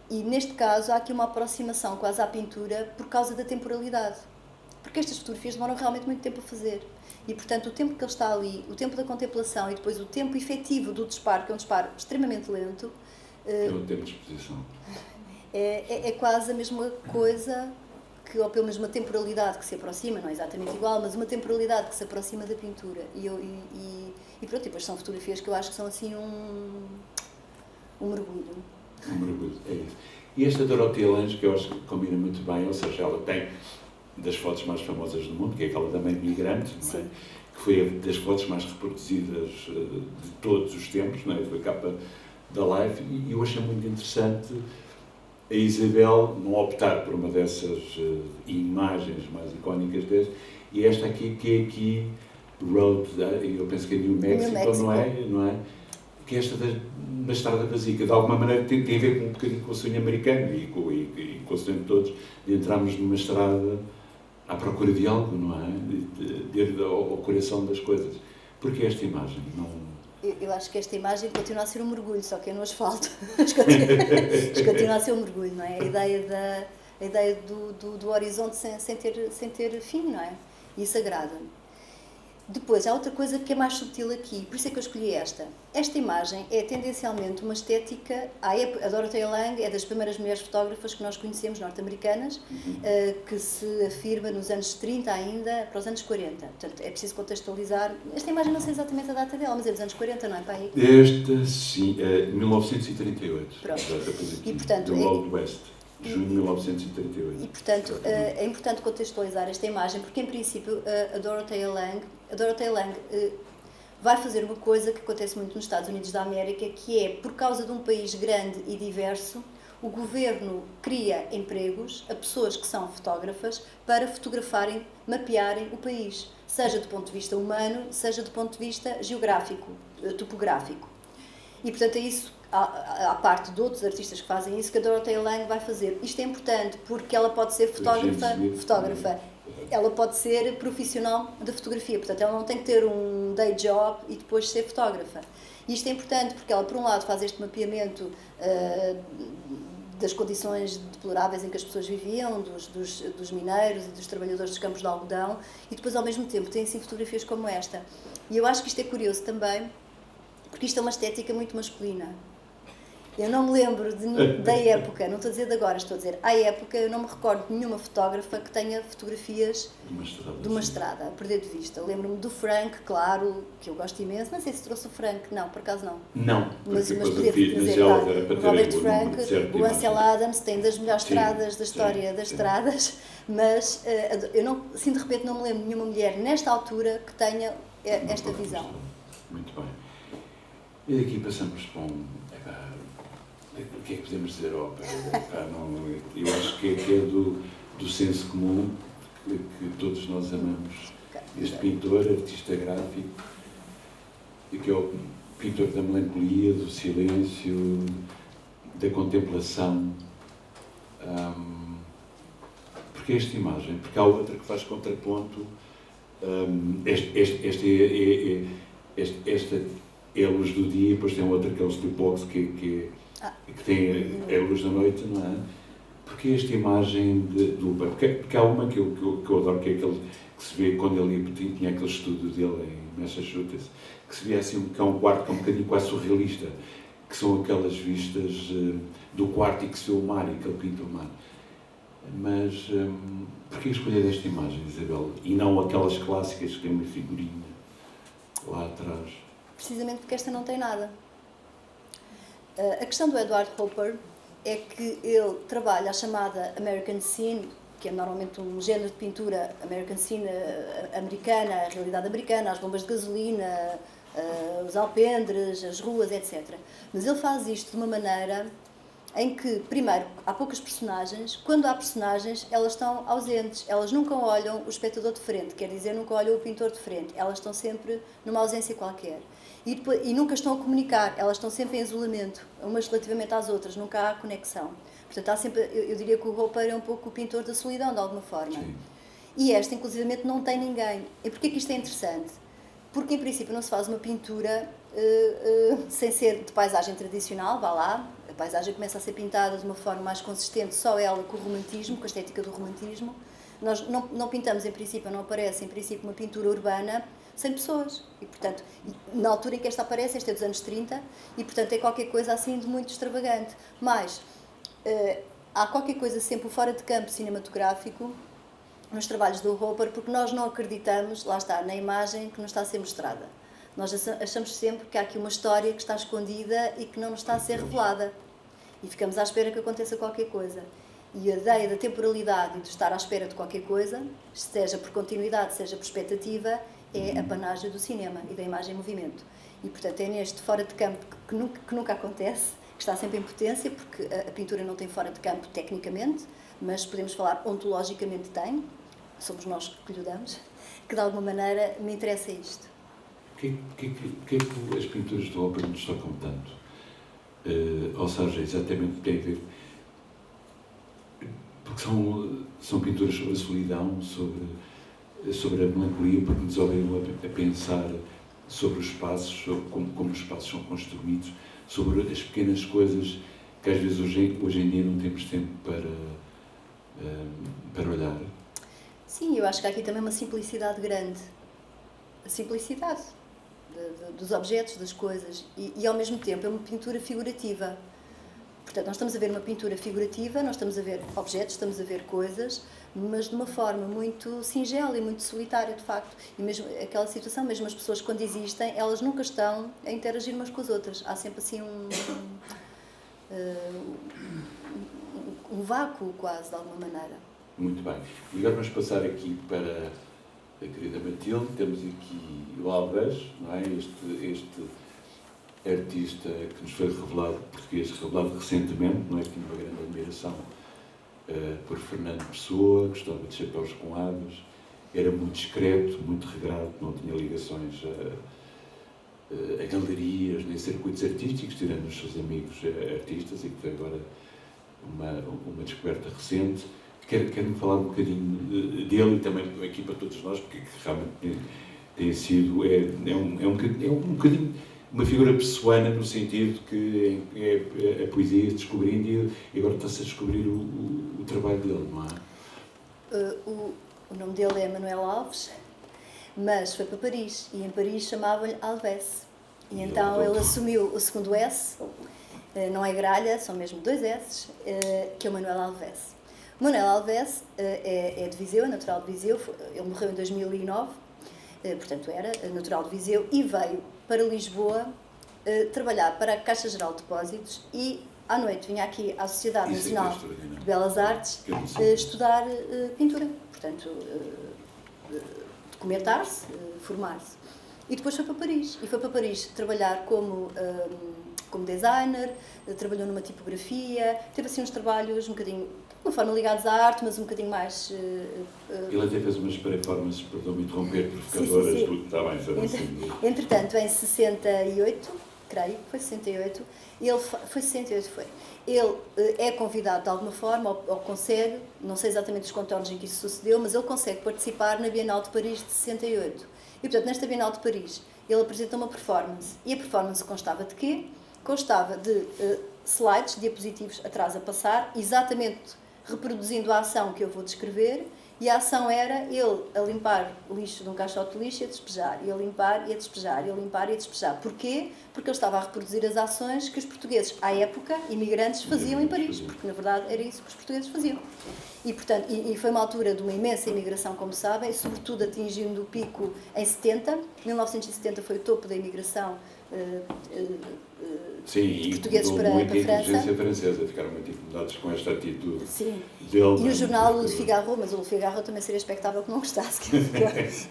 E neste caso há aqui uma aproximação quase à pintura por causa da temporalidade. Porque estas fotografias demoram realmente muito tempo a fazer. E, portanto, o tempo que ele está ali, o tempo da contemplação e depois o tempo efetivo do disparo, que é um disparo extremamente lento... É o tempo de exposição. É quase a mesma coisa, ou pelo menos uma temporalidade que se aproxima, não é exatamente igual, mas uma temporalidade que se aproxima da pintura. E pronto, depois são fotografias que eu acho que são assim um mergulho. Um mergulho, é isso. E esta Dorothea Lange, que eu acho que combina muito bem, ou seja, ela tem das fotos mais famosas do mundo, que é aquela da mãe migrante, não é? Que foi das fotos mais reproduzidas de todos os tempos, não é? Foi a capa da Life, e eu achei muito interessante a Isabel não optar por uma dessas imagens mais icónicas desse, e esta aqui, que é aqui Road, eu penso que é New Mexico. Não é? Que é esta da estrada vazia, que de alguma maneira tem a ver com um bocadinho com o sonho americano e com o sonho de todos, de entrarmos numa estrada à procura de algo, não é? De ir ao coração das coisas. Porque esta imagem não... Eu acho que esta imagem continua a ser um mergulho, só que é no asfalto. Mas continua a ser um mergulho, não é? A ideia do horizonte sem ter fim, não é? Isso agrada-me. Depois, há outra coisa que é mais subtil aqui, por isso é que eu escolhi esta. Esta imagem é tendencialmente uma estética... A Dorothea Lange é das primeiras mulheres fotógrafas que nós conhecemos, norte-americanas, que se afirma nos anos 30 ainda, para os anos 40. Portanto, é preciso contextualizar. Esta imagem não sei exatamente a data dela, mas é dos anos 40, não é, para aí? Esta, sim, é 1938. Pronto. E, portanto, do Old West. Junho de 1938. E, portanto, é importante contextualizar esta imagem, porque, em princípio, a Dorothea Lange vai fazer uma coisa que acontece muito nos Estados Unidos da América, que é, por causa de um país grande e diverso, o governo cria empregos a pessoas que são fotógrafas para fotografarem, mapearem o país, seja do ponto de vista humano, seja do ponto de vista geográfico, topográfico. E, portanto, é isso, à parte de outros artistas que fazem isso, que a Dorothea Lange vai fazer. Isto é importante porque ela pode ser fotógrafa, ela pode ser profissional da fotografia, portanto, ela não tem que ter um day job e depois ser fotógrafa. E isto é importante porque ela, por um lado, faz este mapeamento das condições deploráveis em que as pessoas viviam, dos mineiros e dos trabalhadores dos campos de algodão, e depois, ao mesmo tempo, tem assim fotografias como esta. E eu acho que isto é curioso também, porque isto é uma estética muito masculina. Eu não me lembro da época, não estou a dizer de agora, estou a dizer, à época eu não me recordo de nenhuma fotógrafa que tenha fotografias de uma estrada, a perder de vista. Lembro-me do Frank, claro, que eu gosto imenso, não sei se trouxe o Frank, não, por acaso não. Não, mas podia dizer, claro, o Robert Frank, o Ansel Adams, tem das melhores estradas da história das estradas, mas eu não, assim de repente não me lembro de nenhuma mulher nesta altura que tenha esta visão. Muito bem. E daqui passamos para o que é que podemos dizer à ópera? Eu acho que é do senso comum que todos nós amamos. Este pintor, artista gráfico, que é o pintor da melancolia, do silêncio, da contemplação. Porque esta imagem, porque há outra que faz contraponto. Esta é a luz do dia, e depois tem outra que é o sleepwalks, que tem a luz da noite, não é? Porque esta imagem porque há uma que eu adoro, que é aquele que se vê quando ele tinha aquele estúdio dele em Massachusetts, que se vê assim, que é um quarto que é um bocadinho quase surrealista, que são aquelas vistas do quarto e que se vê o mar e que ele pinta o mar. Mas porquê escolher esta imagem, Isabel, e não aquelas clássicas que têm uma figurinha lá atrás? Precisamente porque esta não tem nada. A questão do Edward Hopper é que ele trabalha a chamada American Scene, que é normalmente um género de pintura American Scene americana, a realidade americana, as bombas de gasolina, os alpendres, as ruas, etc. Mas ele faz isto de uma maneira em que, primeiro, há poucas personagens. Quando há personagens, elas estão ausentes, elas nunca olham o espectador de frente, quer dizer, nunca olham o pintor de frente, elas estão sempre numa ausência qualquer. E nunca estão a comunicar, elas estão sempre em isolamento, umas relativamente às outras, nunca há conexão. Portanto, há sempre, eu diria que o roupeiro é um pouco o pintor da solidão, de alguma forma. Sim. E esta, inclusivamente, não tem ninguém. E porquê que isto é interessante? Porque, em princípio, não se faz uma pintura sem ser de paisagem tradicional, vá lá. A paisagem começa a ser pintada de uma forma mais consistente, só ela com o romantismo, com a estética do romantismo. Nós não pintamos, em princípio, não aparece, em princípio, uma pintura urbana sem pessoas. E, portanto, na altura em que esta aparece, esta é dos anos 30, e, portanto, é qualquer coisa assim de muito extravagante. Mas há qualquer coisa sempre fora de campo cinematográfico nos trabalhos do Roper, porque nós não acreditamos, lá está, na imagem que nos está a ser mostrada. Nós achamos sempre que há aqui uma história que está escondida e que não nos está a ser revelada. E ficamos à espera que aconteça qualquer coisa. E a ideia da temporalidade e de estar à espera de qualquer coisa, seja por continuidade, seja por expectativa, é a panagem do cinema e da imagem em movimento. E, portanto, é neste fora de campo que nunca acontece, que está sempre em potência, porque a pintura não tem fora de campo tecnicamente, mas podemos falar ontologicamente tem, somos nós que lhe damos, que de alguma maneira me interessa isto. O que é que as pinturas do Roper nos tocam tanto? Ou seja, exatamente tem a ver... Porque são pinturas sobre a solidão, sobre a melancolia, porque nos obrigam a pensar sobre os espaços, sobre como os espaços são construídos, sobre as pequenas coisas que às vezes hoje em dia não temos tempo para olhar. Sim, eu acho que há aqui também uma simplicidade grande. A simplicidade dos objetos, das coisas. E ao mesmo tempo é uma pintura figurativa. Portanto, nós estamos a ver uma pintura figurativa, nós estamos a ver objetos, estamos a ver coisas, mas de uma forma muito singela e muito solitária, de facto. E mesmo aquela situação, mesmo as pessoas quando existem, elas nunca estão a interagir umas com as outras. Há sempre assim um vácuo quase, de alguma maneira. Muito bem. E agora vamos passar aqui para a querida Matilde. Temos aqui o Alves, não é? Este artista que nos foi revelado, português revelado recentemente, não é? Que tinha uma grande admiração por Fernando Pessoa, gostava de chapéus com abas, era muito discreto, muito regrado, não tinha ligações a galerias, nem circuitos artísticos, tirando os seus amigos artistas, e que foi agora uma descoberta recente. Quero-me falar um bocadinho dele e também aqui para todos nós, porque realmente tem sido, é um bocadinho uma figura pessoana, no sentido que é a poesia descobrindo e agora está-se a descobrir o trabalho dele, não é? O nome dele é Manuel Alves, mas foi para Paris, e em Paris chamavam-lhe Alves. E então ele assumiu o segundo S, não é gralha, são mesmo 2 S, que é o Manuel Alves. O Manuel Alves é de Viseu, é natural de Viseu, ele morreu em 2009, portanto era natural de Viseu, e veio para Lisboa trabalhar para a Caixa Geral de Depósitos e à noite vinha aqui à Sociedade Nacional de Belas Artes estudar pintura, portanto documentar-se, formar-se. E depois foi para Paris, e foi para Paris trabalhar como designer, trabalhou numa tipografia, teve assim uns trabalhos um bocadinho, de uma forma ligados à arte, mas um bocadinho mais... Ele até fez umas performances, perdão-me interromper, provocadoras, sim. Tudo está bem, assim. Entretanto, em 68, creio, foi 68, ele é convidado de alguma forma, ou consegue, não sei exatamente os contornos em que isso sucedeu, mas ele consegue participar na Bienal de Paris de 68. E, portanto, nesta Bienal de Paris, ele apresenta uma performance. E a performance constava de quê? Constava de slides, diapositivos atrás a passar, exatamente reproduzindo a ação que eu vou descrever, e a ação era ele a limpar lixo de um caixote de lixo e a despejar, e a limpar e a despejar, e a limpar e a despejar. Porquê? Porque ele estava a reproduzir as ações que os portugueses, à época, imigrantes, faziam em Paris, porque na verdade era isso que os portugueses faziam. E, portanto, e foi uma altura de uma imensa imigração, como sabem, e sobretudo atingindo o pico em 70. 1970 foi o topo da imigração Sim, portugueses incomodou muito para a França. inteligência francesa, ficaram muito incomodados com esta atitude Sim. dele. E o jornal Le Figaro, mas o Le Figaro também seria expectável que não gostasse,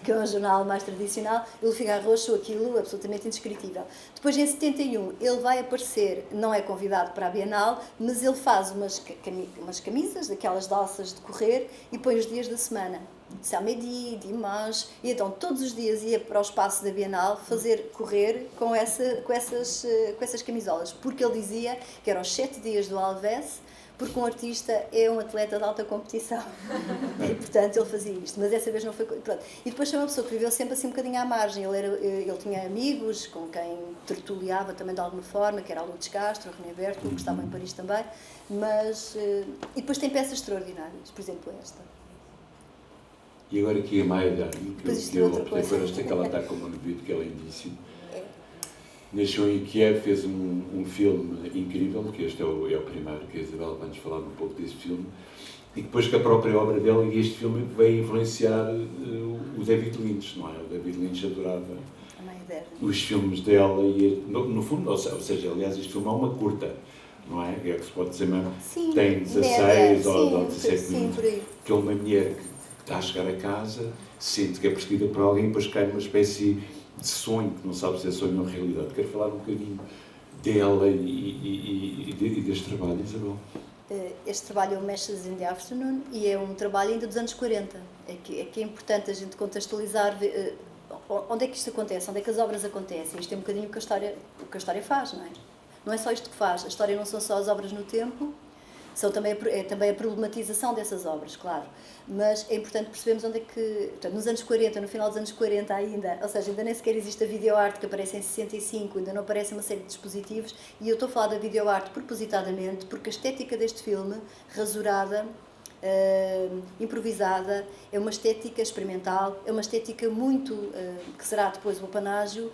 que é um jornal mais tradicional. O Le Figaro achou aquilo absolutamente indescritível. Depois, em 71, ele vai aparecer, não é convidado para a Bienal, mas ele faz umas camisas, daquelas de alças de correr, e põe os dias da semana. Samedi, dimanche, e então todos os dias ia para o espaço da Bienal correr com essas camisolas, porque ele dizia que eram os 7 dias do Alves, porque um artista é um atleta de alta competição. E, portanto, ele fazia isto. Mas dessa vez não foi... Pronto. E depois foi uma pessoa que viveu sempre assim um bocadinho à margem. Ele tinha amigos com quem tertuliava também de alguma forma, que era a Lourdes Castro, o René Berto, que estavam em Paris também. Mas... E depois tem peças extraordinárias. Por exemplo, esta. E agora aqui a Maia Dani, que eu optei por esta, que ela está como no vídeo, que é lindíssimo. Nasceu em Kiev, fez um filme incrível, que este é o primeiro, que a Isabel vai-nos falar um pouco desse filme, e depois que a própria obra dela, e este filme veio influenciar o David Lynch, não é? O David Lynch adorava os filmes dela, e no fundo, ou seja, aliás, este filme é uma curta, não é? É que se pode dizer mesmo, sim, tem 16 ou 17 sim, minutos, que é uma mulher que está a chegar a casa, sente que é perseguida por alguém, e depois cai numa espécie de sonho, que não sabe se é sonho ou realidade. Quero falar um bocadinho dela e deste trabalho, Isabel. Este trabalho é o Meshes in the Afternoon e é um trabalho ainda dos anos 40. É que é importante a gente contextualizar onde é que isto acontece, onde é que as obras acontecem. Isto é um bocadinho o que a história faz, não é? Não é só isto que faz. A história não são só as obras no tempo, é também a problematização dessas obras, claro. Mas é importante percebermos onde é que... Portanto, nos anos 40, no final dos anos 40 ainda, ou seja, ainda nem sequer existe a videoarte que aparece em 65, ainda não aparece uma série de dispositivos, e eu estou a falar da videoarte propositadamente porque a estética deste filme, rasurada, improvisada, é uma estética experimental, é uma estética muito... que será depois o apanágio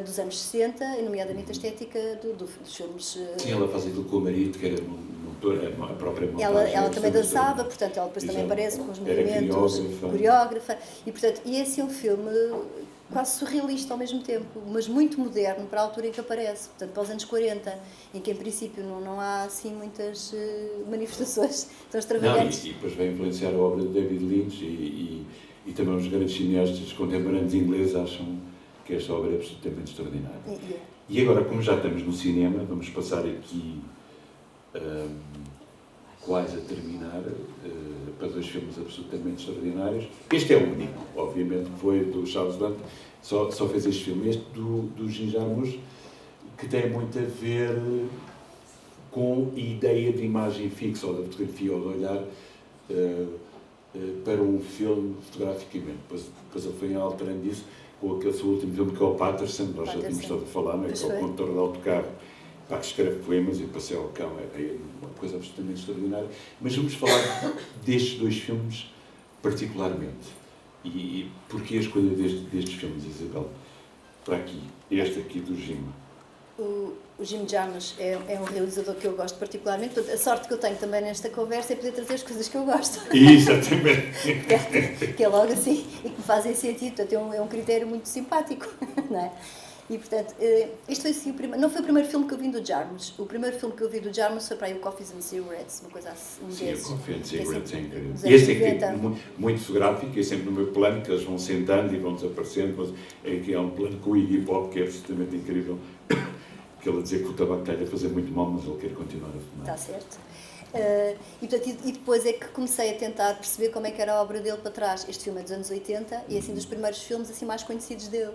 dos anos 60, e nomeadamente a estética dos filmes... Sim, ela faz aquilo com o marido, que era a própria montagem. Ela também dançava, portanto, ela depois também aparece com os movimentos, coreógrafa, e é assim um filme quase surrealista ao mesmo tempo, mas muito moderno para a altura em que aparece, portanto, para os anos 40, em que em princípio não há assim muitas manifestações tão extravagantes. Não, e depois vai influenciar a obra de David Lynch e também os grandes cineastas contemporâneos ingleses acham que esta obra é absolutamente extraordinária. E agora, como já estamos no cinema, vamos passar aqui quase a terminar para dois filmes absolutamente extraordinários. Este é o único, obviamente, que foi do Charles Dante, só fez este filme. Este do Jim Jarmusch, que tem muito a ver com a ideia de imagem fixa, ou da fotografia, ou de olhar para um filme fotograficamente. Depois ele foi alterando isso com aquele seu último filme, que é o Patterson, nós já tínhamos estado a falar, né? Que é o condutor de autocarro, que escreve poemas e passeia ao cão, é uma coisa absolutamente extraordinária. Mas vamos falar destes dois filmes particularmente. E porquê a escolha destes filmes, Isabel? Para aqui, este aqui do Jim. O Jim Jarmusch é um realizador que eu gosto particularmente. Portanto, a sorte que eu tenho também nesta conversa é poder trazer as coisas que eu gosto. Exatamente. Que é logo assim, e que me fazem sentido. Portanto, é um critério muito simpático, não é? E, portanto, isto foi assim, não foi o primeiro filme que eu vi do Jarmusch. O primeiro filme que eu vi do Jarmusch foi para aí o Coffees and Cigarettes, uma coisa assim. Sim, o Coffee and Cigarettes é incrível. Este é que é muito fotográfico, é sempre no meu plano, que eles vão sentando e vão desaparecendo, mas é que há um plano com o Iggy Pop que é absolutamente incrível. Que ele a dizer que o tabaco está-lhe a fazer muito mal, mas ele quer continuar a fumar. Está certo. E depois é que comecei a tentar perceber como é que era a obra dele para trás. Este filme é dos anos 80 e é assim dos primeiros filmes assim mais conhecidos dele.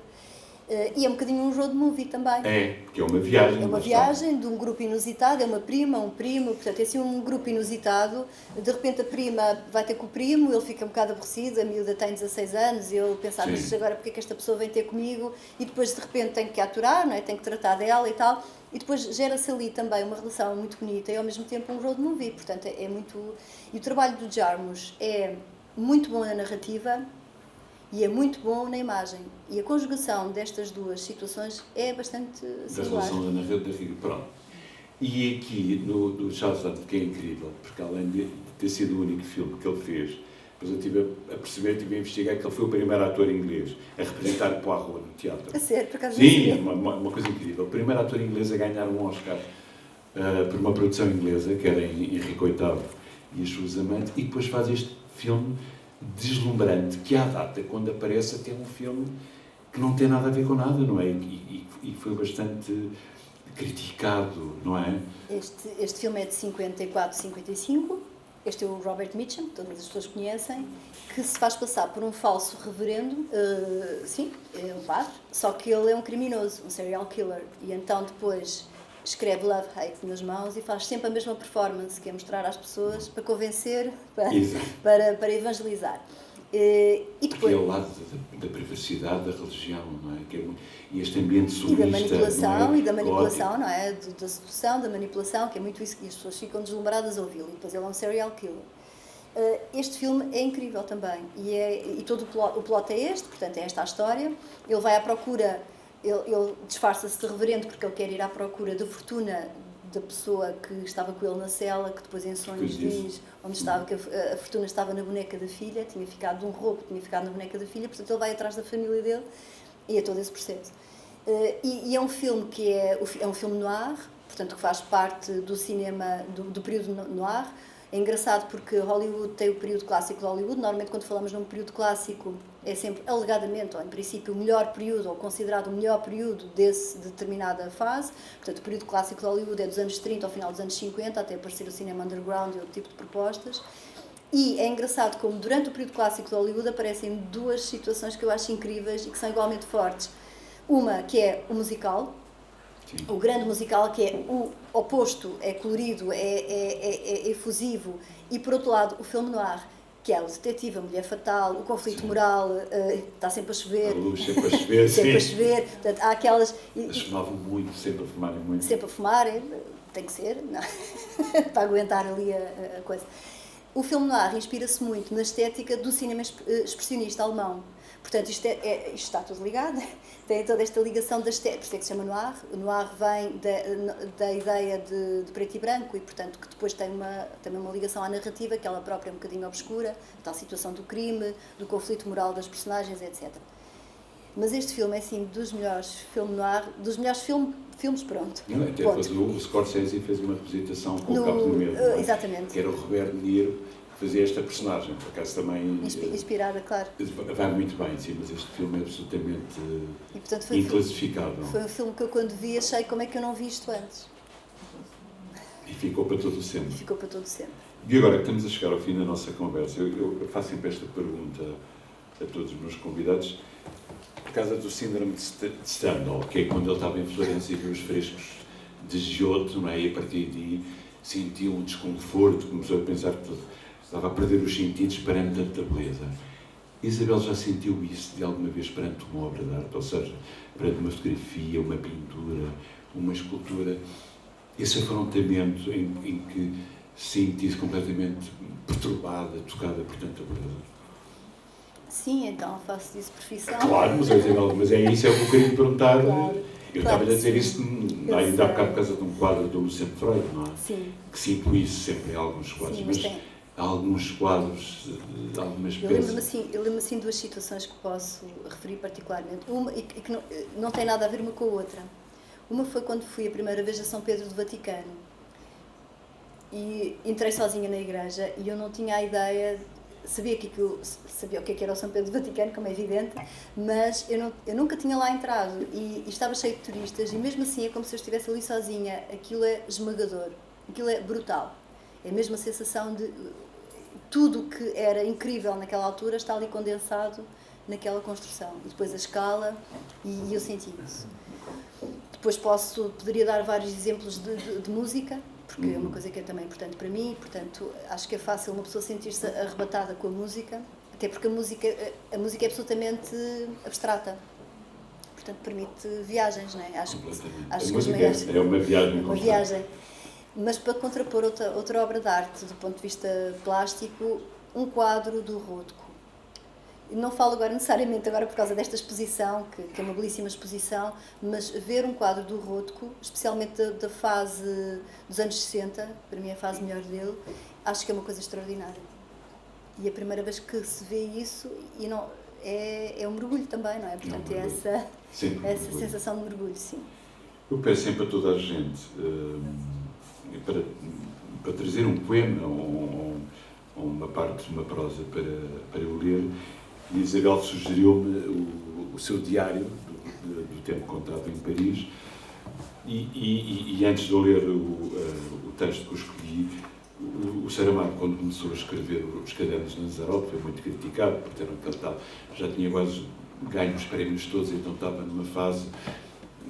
E é um bocadinho um road movie também. É, que é uma viagem. É uma viagem de um grupo inusitado, é uma prima, um primo, portanto é assim um grupo inusitado. De repente a prima vai ter com o primo, ele fica um bocado aborrecido, a miúda tem 16 anos e ele pensa, mas agora porque é que esta pessoa vem ter comigo? E depois de repente tem que aturar, não é? Tem que tratar dela e tal. E depois gera-se ali também uma relação muito bonita e ao mesmo tempo um road movie, portanto é muito... E o trabalho do Jarmusch é muito bom na narrativa, e é muito bom na imagem. E a conjugação destas duas situações é bastante singular. Da relação da narrativa, pronto. E aqui, no Charles Dante, que é incrível, porque além de ter sido o único filme que ele fez Depois eu estive a perceber, estive a investigar que ele foi o primeiro ator inglês a representar Poirot no teatro. A sério, por acaso Sim, uma coisa incrível. O primeiro ator inglês a ganhar um Oscar por uma produção inglesa, que era Henrique VIII e as suas amantes, e depois faz este filme deslumbrante, que à data, quando aparece, até um filme que não tem nada a ver com nada, não é? E foi bastante criticado, não é? Este filme é de 54, 55. Este é o Robert Mitchum, que todas as pessoas conhecem, que se faz passar por um falso reverendo, sim, é um padre, só que ele é um criminoso, um serial killer. E então depois escreve Love, Hate nas mãos e faz sempre a mesma performance, que é mostrar às pessoas para convencer, para evangelizar. E depois, porque é o lado da privacidade, da religião, não é? E este ambiente surrealista, e da manipulação, não é? e da manipulação, não é? Da sedução, da manipulação, que é muito isso, e as pessoas ficam deslumbradas a ouvi-lo. E depois ele é um serial killer. Este filme é incrível também, e todo o plot é este, portanto é esta a história. Ele vai à procura, ele disfarça-se de reverendo porque ele quer ir à procura da fortuna da pessoa que estava com ele na cela, que depois em sonhos diz onde estava, que a fortuna estava na boneca da filha, tinha ficado de um roubo, tinha ficado na boneca da filha, portanto ele vai atrás da família dele e é todo esse processo. E é um filme que é um filme noir, portanto que faz parte do cinema, do período noir. É engraçado porque Hollywood tem o período clássico de Hollywood. Normalmente, quando falamos num período clássico, é sempre, alegadamente, ou em princípio, o melhor período, ou considerado o melhor período desse determinada fase. Portanto, o período clássico de Hollywood é dos anos 30 ao final dos anos 50, até aparecer o cinema underground e outro tipo de propostas. E é engraçado como, durante o período clássico de Hollywood, aparecem duas situações que eu acho incríveis e que são igualmente fortes. Uma, que é o musical. Sim. O grande musical, que é o oposto, é colorido, é efusivo, e por outro lado o filme noir, que é o detetive, a mulher fatal, o conflito moral, está sempre a chover. A luz sempre a chover, sempre a chover. Portanto, há aquelas... Eles fumavam muito, sempre a fumarem muito. Sempre a fumar, tem que ser, não? Para aguentar ali a coisa. O filme noir inspira-se muito na estética do cinema expressionista alemão. Portanto, isto está tudo ligado, tem toda esta ligação da estética, por isso é que se chama noir. O noir vem da ideia de preto e branco e, portanto, que depois tem também uma ligação à narrativa, que ela própria é um bocadinho obscura, a tal situação do crime, do conflito moral das personagens, etc. Mas este filme é, assim, dos melhores filmes noir, dos melhores filmes, pronto. Não, até o Scorsese fez uma representação com o Cabo do Medo, exatamente. Que era o Robert De Niro, fazia esta personagem, por acaso também... Inspirada, claro. Vai muito bem, sim, mas este filme é absolutamente portanto, inclassificável. Foi um filme que eu, quando vi, achei como é que eu não vi isto antes. E ficou para todo o sempre. Ficou para todo o sempre. E agora que estamos a chegar ao fim da nossa conversa, eu faço sempre esta pergunta a todos os meus convidados, por causa do síndrome de Stendhal, que é quando ele estava em Florença e viu os frescos de Giotto, não é? E a partir daí sentiu um desconforto, começou a pensar que estava a perder os sentidos perante tanta beleza. Isabel já sentiu isso de alguma vez perante uma obra de arte, ou seja, perante uma fotografia, uma pintura, uma escultura, esse afrontamento em que se sentisse completamente perturbada, tocada por tanta beleza? Sim, então faço disso profissão. Claro, mas é isso é o que eu queria perguntar. Claro. Eu estava-lhe a dizer isso ainda há bocado por causa de um quadro do Luciano Freud, não é? Sim. Que se inclui sempre em alguns quadros. Sim, mas há alguns quadros, algumas peças. Eu lembro-me assim de duas situações que posso referir particularmente. Uma, e que não tem nada a ver uma com a outra. Uma foi quando fui a primeira vez a São Pedro do Vaticano. E entrei sozinha na igreja e eu não tinha a ideia... Sabia o que era o São Pedro do Vaticano, como é evidente, mas eu nunca tinha lá entrado e estava cheio de turistas e mesmo assim é como se eu estivesse ali sozinha. Aquilo é esmagador, aquilo é brutal. É a mesma sensação de tudo que era incrível naquela altura está ali condensado naquela construção. E depois a escala, e eu senti isso. Depois poderia dar vários exemplos de música, porque é uma coisa que é também importante para mim, portanto, acho que é fácil uma pessoa sentir-se arrebatada com a música, até porque a música é absolutamente abstrata. Portanto, permite viagens, não é? Acho que a música é uma viagem. Uma viagem. Mas para contrapor outra obra de arte, do ponto de vista plástico, um quadro do Rothko. Não falo agora necessariamente agora por causa desta exposição, que é uma belíssima exposição, mas ver um quadro do Rothko, especialmente da fase dos anos 60, para mim é a fase melhor dele, acho que é uma coisa extraordinária. E a primeira vez que se vê isso, e não, é um mergulho também, não é? Portanto, é essa sensação de mergulho, sim. Eu peço sempre a toda a gente para trazer um poema ou uma parte de uma prosa para eu ler. E Isabel sugeriu-me o seu diário do tempo contado em Paris. E antes de eu ler o texto que eu escolhi, o Saramago, quando começou a escrever os Cadernos de Lanzarote, foi muito criticado por ter cantado, já tinha quase ganho os prémios todos, então estava numa fase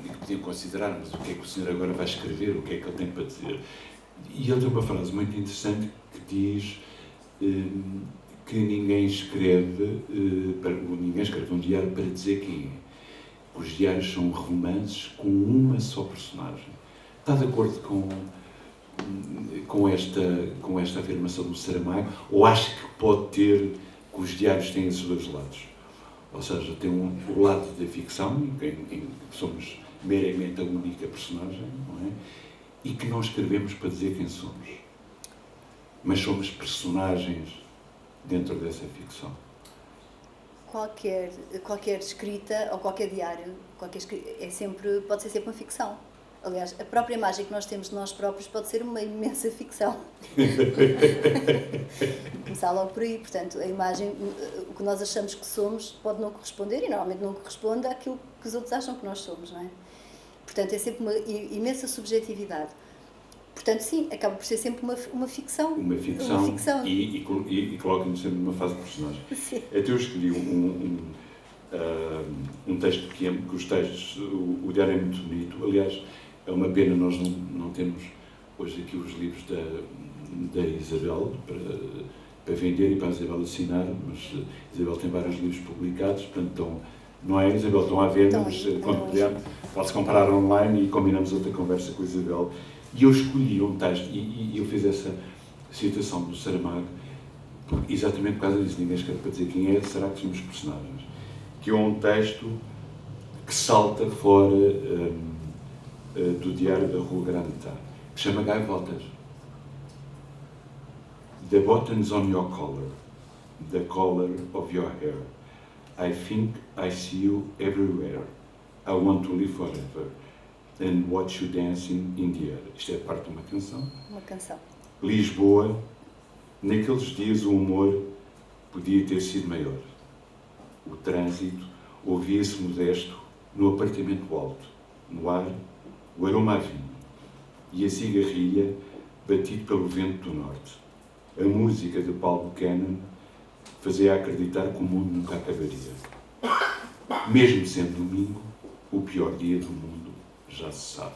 que podiam considerar, mas o que é que o senhor agora vai escrever, o que é que ele tem para dizer? E ele tem uma frase muito interessante que diz que ninguém escreve um diário para dizer quem é. Os diários são romances com uma só personagem. Está de acordo com esta afirmação do Saramago? Ou acha que pode ter, que os diários têm esses dois lados? Ou seja, tem o lado da ficção, em que somos meramente a única personagem, não é? E que não escrevemos para dizer quem somos. Mas somos personagens dentro dessa ficção. Qualquer escrita ou qualquer diário pode ser sempre uma ficção. Aliás, a própria imagem que nós temos de nós próprios pode ser uma imensa ficção. Começar logo por aí. Portanto, a imagem, o que nós achamos que somos pode não corresponder, e normalmente não corresponde àquilo que os outros acham que nós somos, não é? Portanto, é sempre uma imensa subjetividade. Portanto, sim, acaba por ser sempre uma ficção. Uma ficção. E coloca-nos sempre numa fase de personagem. Sim. Até eu escolhi um texto pequeno, que os textos, o diário é muito bonito. Aliás, é uma pena nós não temos hoje aqui os livros da Isabel para vender e para a Isabel assinar, mas a Isabel tem vários livros publicados, portanto, não é, Isabel? Estão à venda, mas quando puder, pode-se comprar online e combinamos outra conversa com a Isabel. E eu escolhi um texto, e eu fiz essa citação do Saramago, exatamente por causa disso, ninguém escreve para dizer quem é, será que somos personagens? Que é um texto que salta fora do diário da Rua Grande, que chama Gaivotas. The buttons on your collar, the color of your hair. I think I see you everywhere. I want to live forever. And watch you dancing in the air. Isto é parte de uma canção. Uma canção. Lisboa, naqueles dias o humor podia ter sido maior. O trânsito ouvia-se modesto no apartamento alto. No ar, o aroma a vinho. E a cigarrilha batido pelo vento do norte. A música de Paul Buchanan fazia acreditar que o mundo nunca acabaria. Mesmo sendo domingo, o pior dia do mundo já se sabe.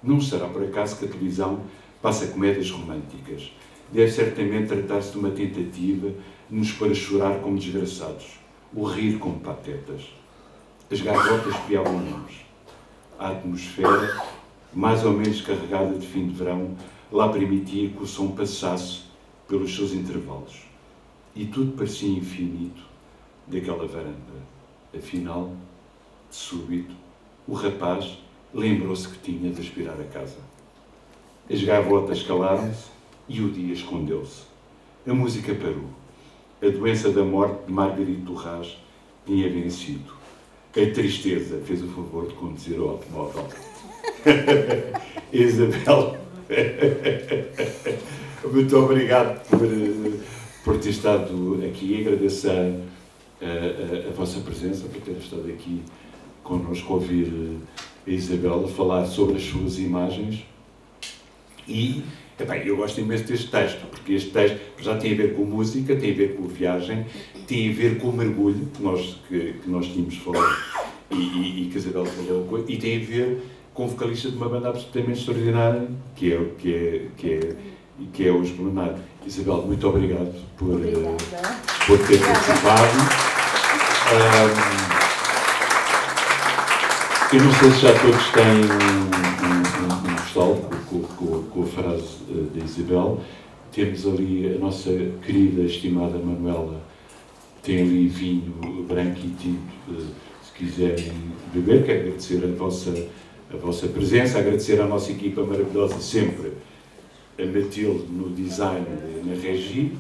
Não será por acaso que a televisão passa comédias românticas. Deve certamente tratar-se de uma tentativa de nos pôr a chorar como desgraçados, o rir como patetas. As gaivotas piavam-nos. A atmosfera, mais ou menos carregada de fim de verão, lá permitia que o som passasse pelos seus intervalos. E tudo parecia infinito daquela varanda. Afinal, de súbito, o rapaz lembrou-se que tinha de aspirar a casa. As gaivotas calaram-se e o dia escondeu-se. A música parou. A doença da morte de Margaride Duras tinha vencido. A tristeza fez o favor de conduzir o automóvel. Isabel, muito obrigado por ter estado aqui. Agradeço a vossa presença, por ter estado aqui connosco, a ouvir a Isabel falar sobre as suas imagens. E eu gosto imenso deste texto, porque este texto já tem a ver com música, tem a ver com viagem, tem a ver com o mergulho que nós tínhamos falado e que a Isabel falou, e tem a ver com o vocalista de uma banda absolutamente extraordinária, que é o Esplanado. Isabel, muito obrigado por ter participado. Eu não sei se já todos têm um postal com a frase da Isabel. Temos ali a nossa querida, estimada Manuela, tem ali vinho branco e tinto, se quiserem beber. Quero agradecer a vossa presença, agradecer à nossa equipa maravilhosa sempre, a Matilde no design, na regi,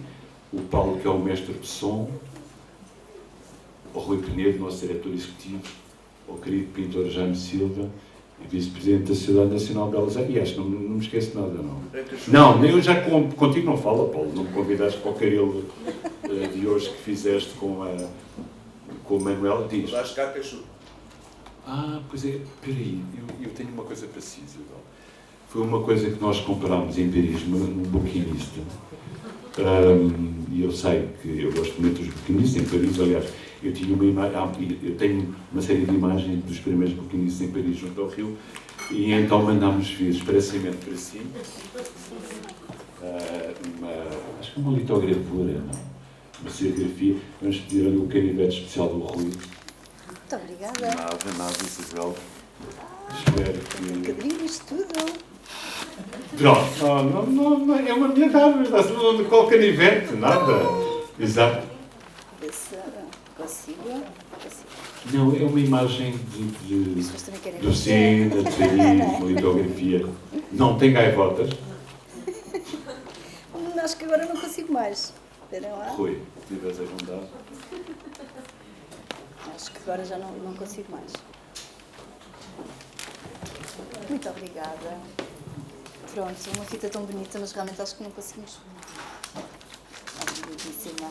o Paulo, que é o mestre de som, o Rui Penedo, nosso diretor executivo, o querido pintor Jaime Silva, e vice-presidente da Sociedade Nacional de Belas Artes. E acho que não me esqueço de nada, não. Não, eu já contigo não falo, Paulo, não me convidaste para o caril de hoje que fizeste com o Manuel Dias. Pois é, peraí, eu tenho uma coisa para si, Isabel. Foi uma coisa que nós comparámos em Paris, num buquinista. E eu sei que eu gosto muito dos buquinistas em Paris, aliás, eu tenho uma série de imagens dos primeiros buquinistas em Paris, junto ao Rio, e então mandámos vir expressamente para si acho que uma litogravura, não? Uma serigrafia. Vamos pedir-lhe o canivete especial do Rui. Muito obrigada. Nada, Isabel. Espero que... Cadrinho, isto tudo. Pronto, não, é uma minha dama, está-se de qual canivete, nada. Exato. Ver se consigo. Não, é uma imagem do Sena, de Paris, uma litografia. Não tem gaivotas. Acho que agora não consigo mais. Esperem lá. Rui, se tiveres a vontade. Acho que agora já não consigo mais. Muito obrigada. Pronto, uma fita tão bonita, mas realmente acho que não conseguimos. Lindíssima.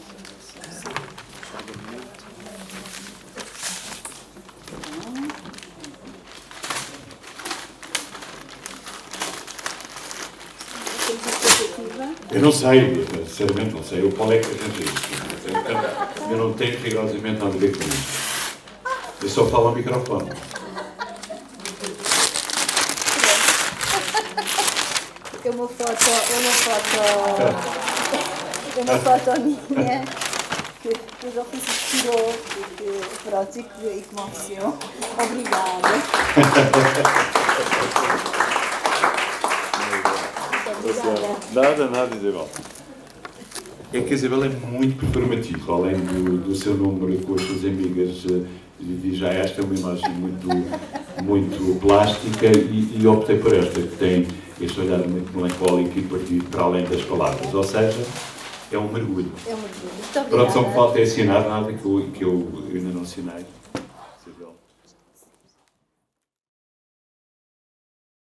Eu não sei, sinceramente não sei. O Paulo é que arranja isto. Eu não tenho rigorosamente nada a ver com isso. Eu só falo ao microfone. É uma foto minha que o João Francisco tirou e que me ofereceu. Obrigada. Nada, Isabel. É que a Isabel é muito performativa, além do seu número com as suas amigas, e já esta é uma imagem muito plástica e optei por esta, que tem este olhar muito melancólico e partido para além das palavras, ou seja, é um mergulho. É um mergulho. Muito obrigada. Pronto, só me falta é assinar nada que eu ainda não assinei.